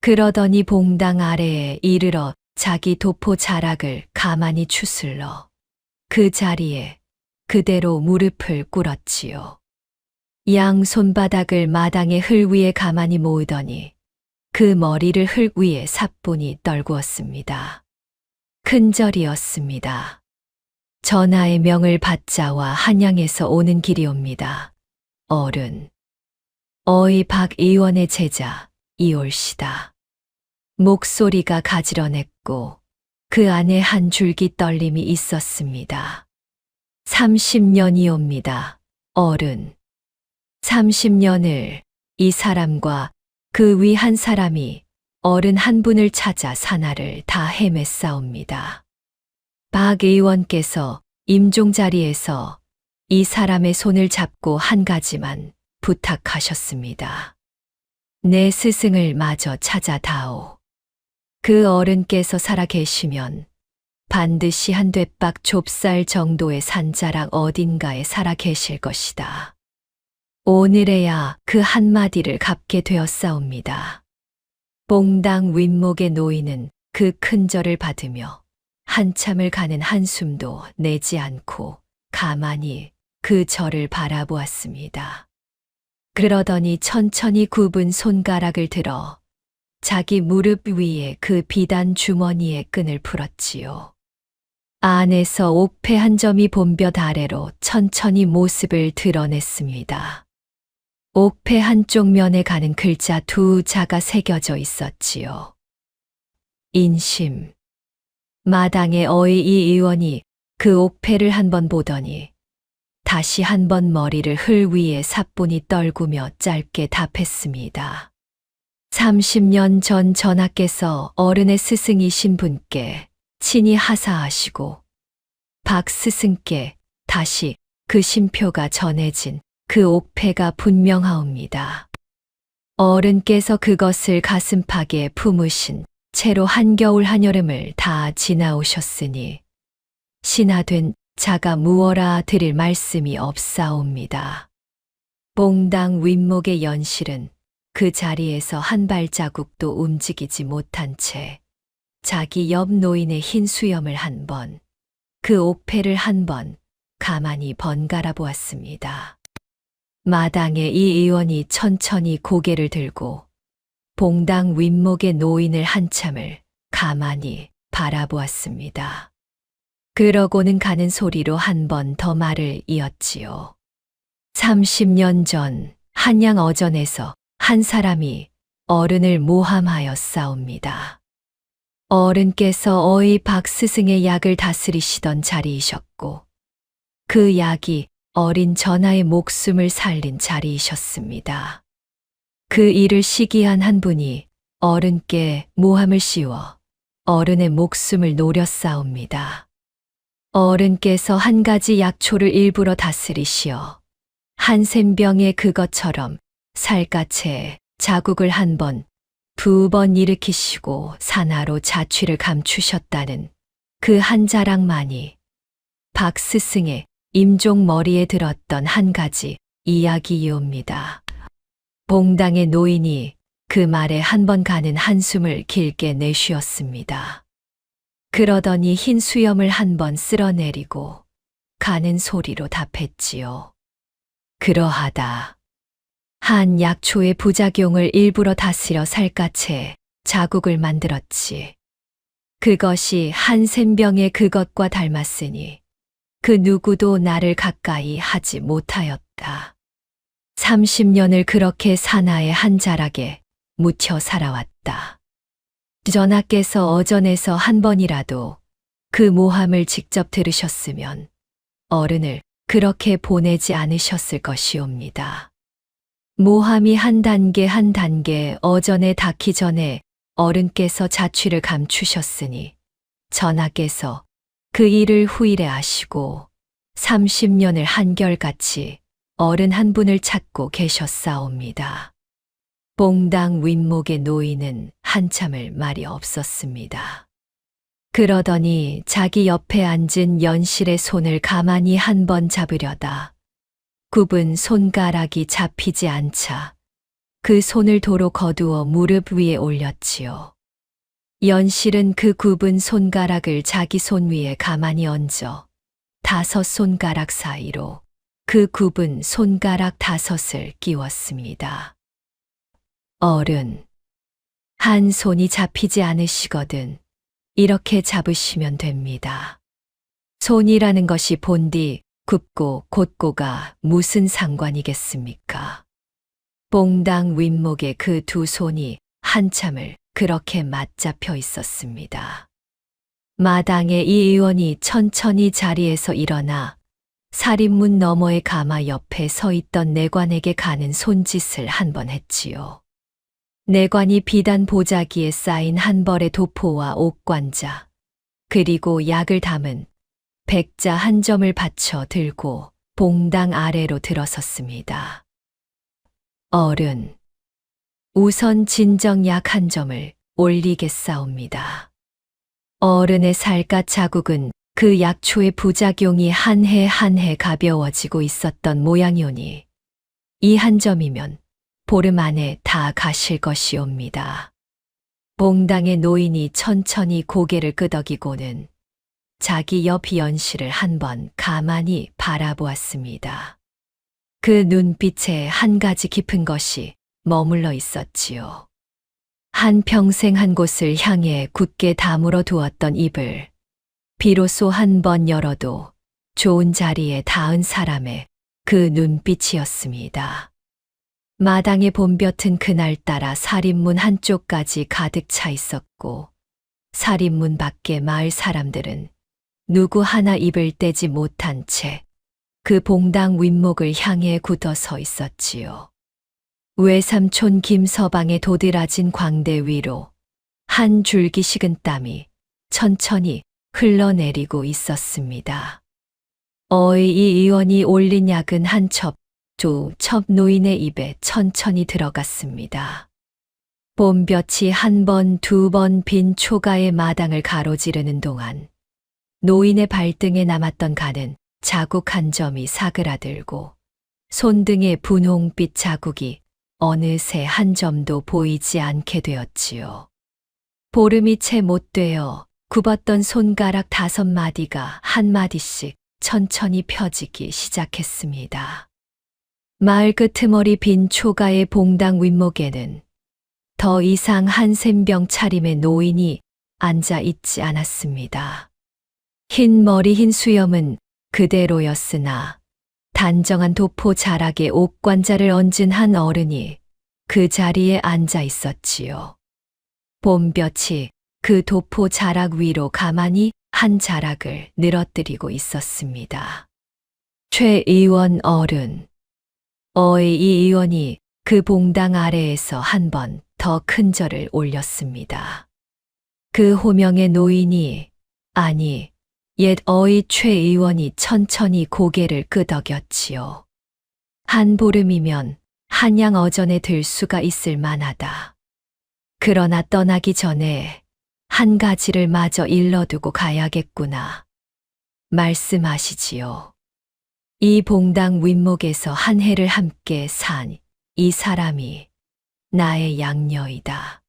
그러더니 봉당 아래에 이르러 자기 도포 자락을 가만히 추슬러 그 자리에 그대로 무릎을 꿇었지요. 양 손바닥을 마당의 흙 위에 가만히 모으더니 그 머리를 흙 위에 사뿐히 떨구었습니다. 큰절이었습니다. 전하의 명을 받자와 한양에서 오는 길이옵니다. 어른. 어이 박 의원의 제자 이올시다. 목소리가 가지런했고 그 안에 한 줄기 떨림이 있었습니다. 30년이옵니다. 어른. 30년을 이 사람과 그 위 한 사람이 어른 한 분을 찾아 산하를 다 헤맸사옵니다. 박 의원께서 임종 자리에서 이 사람의 손을 잡고 한 가지만 부탁하셨습니다. 내 스승을 마저 찾아다오. 그 어른께서 살아 계시면 반드시 한 뙤박 좁쌀 정도의 산자락 어딘가에 살아 계실 것이다. 오늘에야 그 한마디를 갚게 되었사옵니다. 봉당 윗목의 노인은 그 큰절을 받으며 한참을 가는 한숨도 내지 않고 가만히 그 절을 바라보았습니다. 그러더니 천천히 굽은 손가락을 들어 자기 무릎 위에 그 비단 주머니의 끈을 풀었지요. 안에서 옥패 한 점이 봄볕 아래로 천천히 모습을 드러냈습니다. 옥패 한쪽 면에 가는 글자 2자가 새겨져 있었지요. 인심. 마당의 어이 이 의원이 그 옥패를 한번 보더니 다시 한번 머리를 흙 위에 사뿐히 떨구며 짧게 답했습니다. 30년 전 전하께서 어른의 스승이신 분께 친히 하사하시고 박 스승께 다시 그 신표가 전해진 그 옥패가 분명하옵니다. 어른께서 그것을 가슴팍에 품으신 채로 한겨울 한여름을 다 지나오셨으니 신하된 자가 무어라 드릴 말씀이 없사옵니다. 봉당 윗목의 연실은 그 자리에서 한 발자국도 움직이지 못한 채 자기 옆 노인의 흰 수염을 한 번, 그 옥패를 한 번 가만히 번갈아 보았습니다. 마당에 이 의원이 천천히 고개를 들고 봉당 윗목의 노인을 한참을 가만히 바라보았습니다. 그러고는 가는 소리로 한 번 더 말을 이었지요. 30년 전 한양 어전에서 한 사람이 어른을 모함하였사옵니다. 어른께서 어이 박 스승의 약을 다스리시던 자리이셨고 그 약이 어린 전하의 목숨을 살린 자리이셨습니다. 그 일을 시기한 한 분이 어른께 모함을 씌워 어른의 목숨을 노렸사옵니다. 어른께서 한 가지 약초를 일부러 다스리시어 한센병에 그것처럼 살갗에 자국을 한 번, 두 번 일으키시고 산하로 자취를 감추셨다는 그 한 자락만이 박 스승의 임종 머리에 들었던 한 가지 이야기이옵니다. 봉당의 노인이 그 말에 한 번 가는 한숨을 길게 내쉬었습니다. 그러더니 흰 수염을 한 번 쓸어내리고 가는 소리로 답했지요. 그러하다. 한 약초의 부작용을 일부러 다스려 살갗에 자국을 만들었지. 그것이 한센병의 그것과 닮았으니 그 누구도 나를 가까이 하지 못하였다. 30년을 그렇게 산하의 한 자락에 묻혀 살아왔다. 전하께서 어전에서 한 번이라도 그 모함을 직접 들으셨으면 어른을 그렇게 보내지 않으셨을 것이옵니다. 모함이 한 단계 한 단계 어전에 닿기 전에 어른께서 자취를 감추셨으니 전하께서 그 일을 후일에 아시고 30년을 한결같이 어른 한 분을 찾고 계셨사옵니다. 봉당 윗목의 노인은 한참을 말이 없었습니다. 그러더니 자기 옆에 앉은 연실의 손을 가만히 한 번 잡으려다 굽은 손가락이 잡히지 않자 그 손을 도로 거두어 무릎 위에 올렸지요. 연실은 그 굽은 손가락을 자기 손 위에 가만히 얹어 5 손가락 사이로 그 굽은 손가락 5을 끼웠습니다. 어른, 한 손이 잡히지 않으시거든 이렇게 잡으시면 됩니다. 손이라는 것이 본디 굽고 곧고가 무슨 상관이겠습니까? 봉당 윗목에 그 2 손이 한참을 그렇게 맞잡혀 있었습니다. 마당에 이 의원이 천천히 자리에서 일어나 살인문 너머의 가마 옆에 서 있던 내관에게 가는 손짓을 한 번 했지요. 내관이 비단 보자기에 쌓인 한 벌의 도포와 옥관자, 그리고 약을 담은 백자 한 점을 받쳐 들고 봉당 아래로 들어섰습니다. 어른, 우선 진정 약 한 점을 올리겠사옵니다. 어른의 살갗 자국은 그 약초의 부작용이 한 해 한 해 가벼워지고 있었던 모양이오니 이 한 점이면 보름 안에 다 가실 것이옵니다. 봉당의 노인이 천천히 고개를 끄덕이고는 자기 옆 연실을 한 번 가만히 바라보았습니다. 그 눈빛에 한 가지 깊은 것이 머물러 있었지요. 한평생 한 곳을 향해 굳게 다물어 두었던 입을 비로소 한 번 열어도 좋은 자리에 닿은 사람의 그 눈빛이었습니다. 마당의 봄볕은 그날따라 살인문 한쪽까지 가득 차 있었고 살인문 밖에 마을 사람들은 누구 하나 입을 떼지 못한 채 그 봉당 윗목을 향해 굳어 서 있었지요. 외삼촌 김서방의 도드라진 광대 위로 한 줄기 식은 땀이 천천히 흘러내리고 있었습니다. 이 의원이 올린 약은 한 첩, 2 첩 노인의 입에 천천히 들어갔습니다. 봄볕이 한 번, 2 번 빈 초가의 마당을 가로지르는 동안 노인의 발등에 남았던 가는 자국 한 점이 사그라들고 손등의 분홍빛 자국이 어느새 한 점도 보이지 않게 되었지요. 보름이 채 못 되어 굽었던 손가락 5마디가 한 마디씩 천천히 펴지기 시작했습니다. 마을 끄트머리 빈 초가의 봉당 윗목에는 더 이상 한센병 차림의 노인이 앉아 있지 않았습니다. 흰 머리 흰 수염은 그대로였으나 단정한 도포 자락에 옥관자를 얹은 한 어른이 그 자리에 앉아 있었지요. 봄볕이 그 도포 자락 위로 가만히 한 자락을 늘어뜨리고 있었습니다. 최 의원 어른. 이 의원이 그 봉당 아래에서 한 번 더 큰 절을 올렸습니다. 그 호명의 노인이, 아니, 옛 어이 최 의원이 천천히 고개를 끄덕였지요. 한 보름이면 한양 어전에 들 수가 있을 만하다. 그러나 떠나기 전에 한 가지를 마저 일러두고 가야겠구나. 말씀하시지요. 이 봉당 윗목에서 한 해를 함께 산 이 사람이 나의 양녀이다.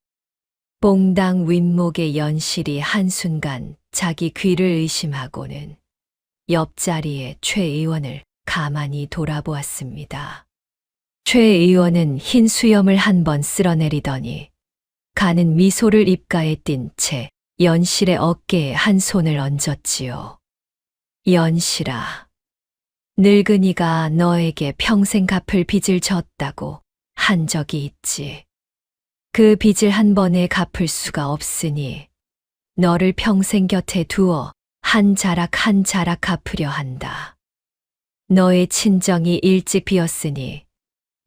봉당 윗목의 연실이 한순간 자기 귀를 의심하고는 옆자리에 최 의원을 가만히 돌아보았습니다. 최 의원은 흰 수염을 한 번 쓸어내리더니 가는 미소를 입가에 띤 채 연실의 어깨에 한 손을 얹었지요. 연실아, 늙은이가 너에게 평생 갚을 빚을 졌다고 한 적이 있지. 그 빚을 한 번에 갚을 수가 없으니 너를 평생 곁에 두어 한 자락 한 자락 갚으려 한다. 너의 친정이 일찍 비었으니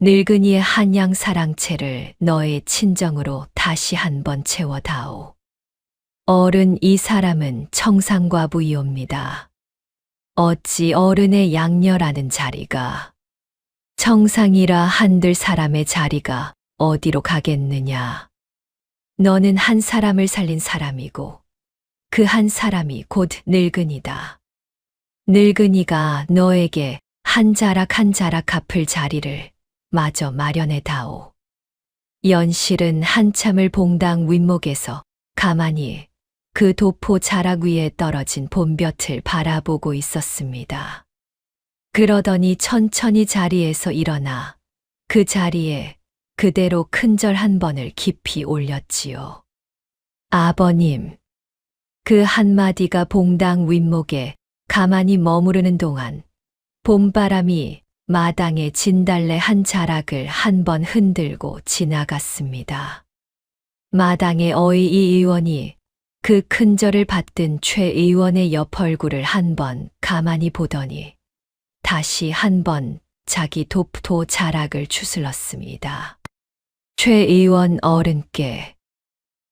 늙은이의 한양 사랑채를 너의 친정으로 다시 한번 채워다오. 어른 이 사람은 청상과부이옵니다. 어찌 어른의 양녀라는 자리가 청상이라 한들 사람의 자리가 어디로 가겠느냐. 너는 한 사람을 살린 사람이고 그 한 사람이 곧 늙은이다. 늙은이가 너에게 한 자락 한 자락 갚을 자리를 마저 마련해 다오. 연실은 한참을 봉당 윗목에서 가만히 그 도포 자락 위에 떨어진 봄볕을 바라보고 있었습니다. 그러더니 천천히 자리에서 일어나 그 자리에 그대로 큰절 한 번을 깊이 올렸지요. 아버님, 그 한마디가 봉당 윗목에 가만히 머무르는 동안 봄바람이 마당의 진달래 한 자락을 한 번 흔들고 지나갔습니다. 마당의 어이 이 의원이 그 큰절을 받든 최 의원의 옆 얼굴을 한 번 가만히 보더니 다시 한 번 자기 도포 자락을 추슬렀습니다. 최 의원 어른께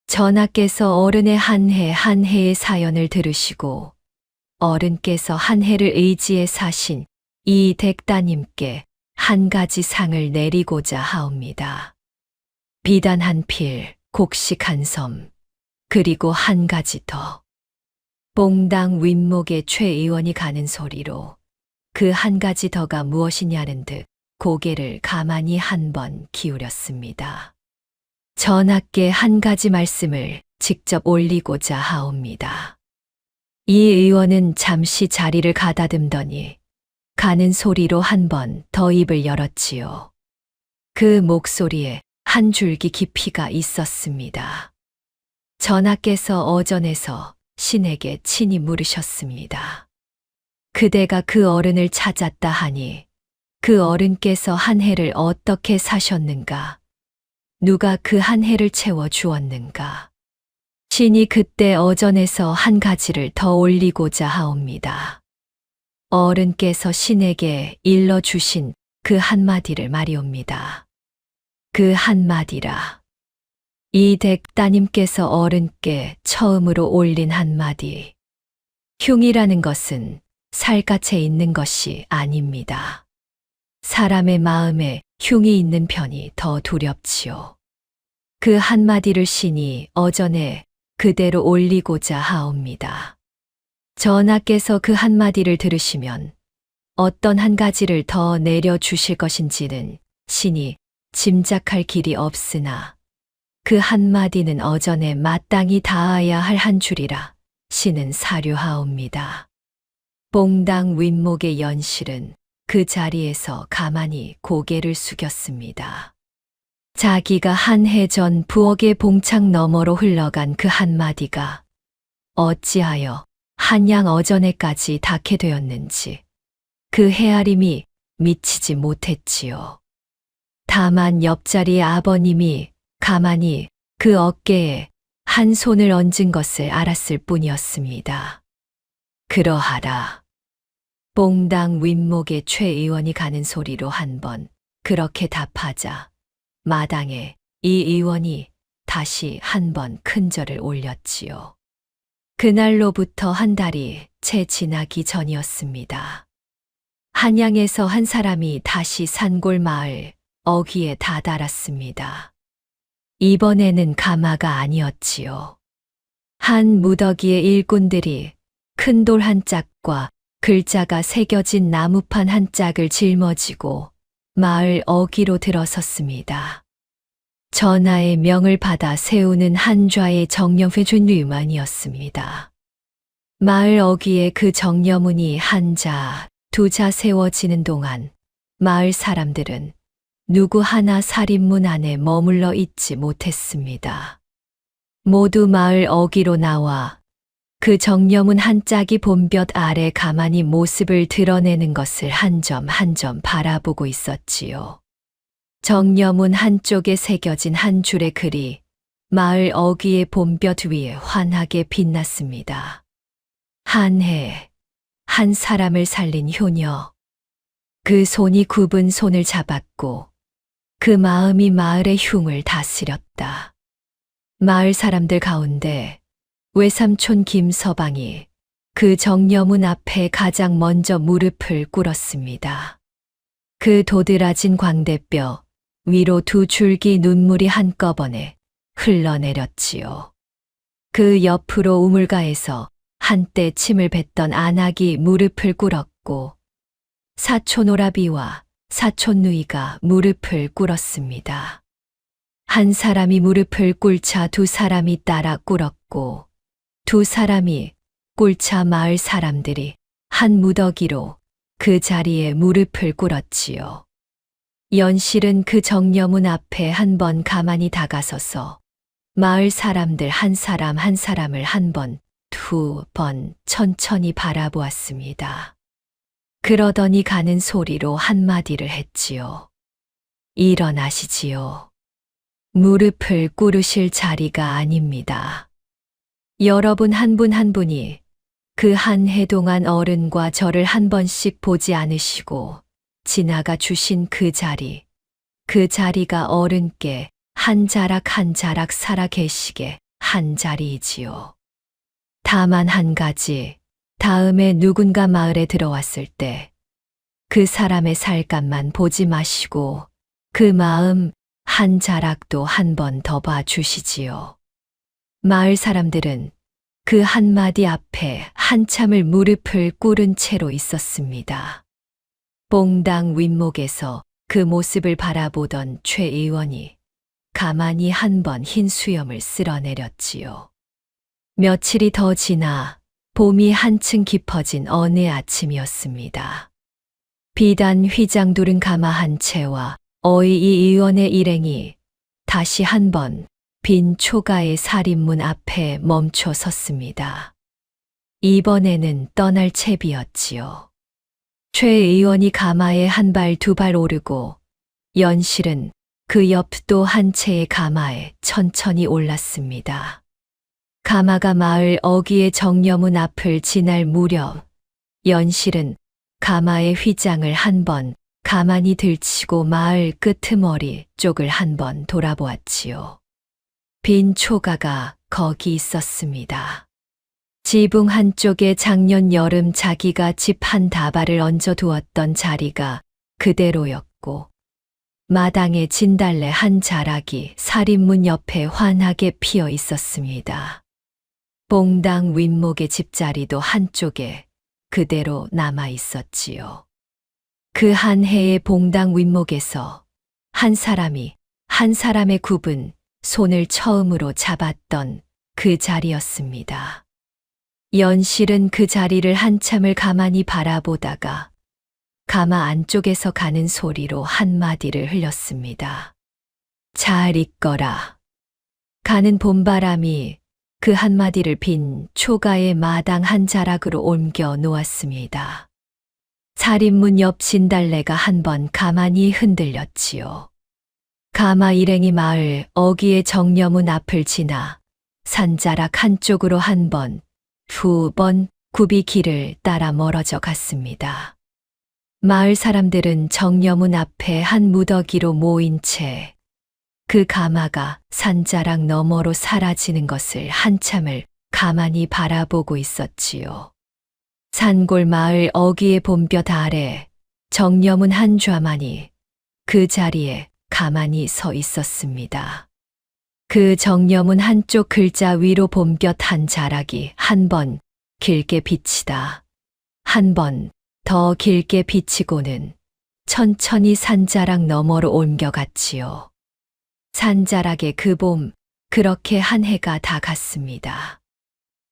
전하께서 어른의 한 해 한 해의 사연을 들으시고 어른께서 한 해를 의지해 사신 이 댁따님께 한 가지 상을 내리고자 하옵니다. 비단 한 필, 곡식 한 섬, 그리고 한 가지 더. 봉당 윗목에 최 의원이 가는 소리로 그 한 가지 더가 무엇이냐는 듯 고개를 가만히 한 번 기울였습니다. 전하께 한 가지 말씀을 직접 올리고자 하옵니다. 이 의원은 잠시 자리를 가다듬더니 가는 소리로 한 번 더 입을 열었지요. 그 목소리에 한 줄기 깊이가 있었습니다. 전하께서 어전에서 신에게 친히 물으셨습니다. 그대가 그 어른을 찾았다 하니 그 어른께서 한 해를 어떻게 사셨는가? 누가 그 한 해를 채워 주었는가? 신이 그때 어전에서 한 가지를 더 올리고자 하옵니다. 어른께서 신에게 일러주신 그 한마디를 말이옵니다. 그 한마디라. 이 댁 따님께서 어른께 처음으로 올린 한마디. 흉이라는 것은 살갗에 있는 것이 아닙니다. 사람의 마음에 흉이 있는 편이 더 두렵지요. 그 한마디를 신이 어전에 그대로 올리고자 하옵니다. 전하께서 그 한마디를 들으시면 어떤 한 가지를 더 내려주실 것인지는 신이 짐작할 길이 없으나 그 한마디는 어전에 마땅히 닿아야 할 한 줄이라 신은 사료하옵니다. 봉당 윗목의 연실은 그 자리에서 가만히 고개를 숙였습니다. 자기가 한 해 전 부엌의 봉창 너머로 흘러간 그 한마디가 어찌하여 한양 어전에까지 닿게 되었는지 그 헤아림이 미치지 못했지요. 다만 옆자리의 아버님이 가만히 그 어깨에 한 손을 얹은 것을 알았을 뿐이었습니다. 그러하라. 봉당 윗목에 최 의원이 가는 소리로 한 번 그렇게 답하자 마당에 이 의원이 다시 한 번 큰절을 올렸지요. 그날로부터 한 달이 채 지나기 전이었습니다. 한양에서 한 사람이 다시 산골 마을 어귀에 다다랐습니다. 이번에는 가마가 아니었지요. 한 무더기의 일꾼들이 큰 돌 한 짝과 글자가 새겨진 나무판 한 짝을 짊어지고 마을 어귀로 들어섰습니다. 전하의 명을 받아 세우는 한좌의 정령회준류만이었습니다. 마을 어귀에 그 정려문이 한 자, 두 자 세워지는 동안 마을 사람들은 누구 하나 살인문 안에 머물러 있지 못했습니다. 모두 마을 어귀로 나와 그 정려문 한 짝이 봄볕 아래 가만히 모습을 드러내는 것을 한 점 한 점 바라보고 있었지요. 정려문 한쪽에 새겨진 한 줄의 글이 마을 어귀의 봄볕 위에 환하게 빛났습니다. 한해, 한 사람을 살린 효녀. 그 손이 굽은 손을 잡았고 그 마음이 마을의 흉을 다스렸다. 마을 사람들 가운데 외삼촌 김서방이 그 정려문 앞에 가장 먼저 무릎을 꿇었습니다. 그 도드라진 광대뼈 위로 두 줄기 눈물이 한꺼번에 흘러내렸지요. 그 옆으로 우물가에서 한때 침을 뱉던 안악이 무릎을 꿇었고 사촌 오라비와 사촌 누이가 무릎을 꿇었습니다. 한 사람이 무릎을 꿇자 두 사람이 따라 꿇었고 두 사람이 꿇자 마을 사람들이 한 무더기로 그 자리에 무릎을 꿇었지요. 연실은 그 정려문 앞에 한 번 가만히 다가서서 마을 사람들 한 사람 한 사람을 한 번, 두 번 천천히 바라보았습니다. 그러더니 가는 소리로 한마디를 했지요. 일어나시지요. 무릎을 꿇으실 자리가 아닙니다. 여러분 한 분 한 분이 그 한 해 동안 어른과 저를 한 번씩 보지 않으시고 지나가 주신 그 자리가 어른께 한 자락 한 자락 살아 계시게 한 자리이지요. 다만 한 가지, 다음에 누군가 마을에 들어왔을 때 그 사람의 살감만 보지 마시고 그 마음 한 자락도 한 번 더 봐주시지요. 마을 사람들은 그 한마디 앞에 한참을 무릎을 꿇은 채로 있었습니다. 봉당 윗목에서 그 모습을 바라보던 최 의원이 가만히 한 번 흰 수염을 쓸어내렸지요. 며칠이 더 지나 봄이 한층 깊어진 어느 아침이었습니다. 비단 휘장 두른 가마 한 채와 어이 이 의원의 일행이 다시 한 번 빈 초가의 살인문 앞에 멈춰 섰습니다. 이번에는 떠날 채비였지요. 최 의원이 가마에 한 발 두 발 오르고 연실은 그 옆 또 한 채의 가마에 천천히 올랐습니다. 가마가 마을 어귀의 정려문 앞을 지날 무렵 연실은 가마의 휘장을 한 번 가만히 들치고 마을 끄트머리 쪽을 한 번 돌아보았지요. 빈 초가가 거기 있었습니다. 지붕 한쪽에 작년 여름 자기가 집 한 다발을 얹어 두었던 자리가 그대로였고 마당에 진달래 한 자락이 살인문 옆에 환하게 피어 있었습니다. 봉당 윗목의 집자리도 한쪽에 그대로 남아 있었지요. 그 한 해의 봉당 윗목에서 한 사람이 한 사람의 굽은 손을 처음으로 잡았던 그 자리였습니다. 연실은 그 자리를 한참을 가만히 바라보다가 가마 안쪽에서 가는 소리로 한마디를 흘렸습니다. 잘 있거라. 가는 봄바람이 그 한마디를 빈 초가의 마당 한 자락으로 옮겨 놓았습니다. 살인문 옆 진달래가 한 번 가만히 흔들렸지요. 가마 일행이 마을 어귀의 정려문 앞을 지나 산자락 한쪽으로 한 번, 두 번 굽이 길을 따라 멀어져 갔습니다. 마을 사람들은 정려문 앞에 한 무더기로 모인 채 그 가마가 산자락 너머로 사라지는 것을 한참을 가만히 바라보고 있었지요. 산골 마을 어귀의 봄볕 아래 정여문 한 좌만이 그 자리에 가만히 서 있었습니다. 그 정여문 한쪽 글자 위로 봄볕 한 자락이 한 번 길게 비치다. 한 번 더 길게 비치고는 천천히 산자락 너머로 옮겨갔지요. 산자락의 그 봄, 그렇게 한 해가 다 갔습니다.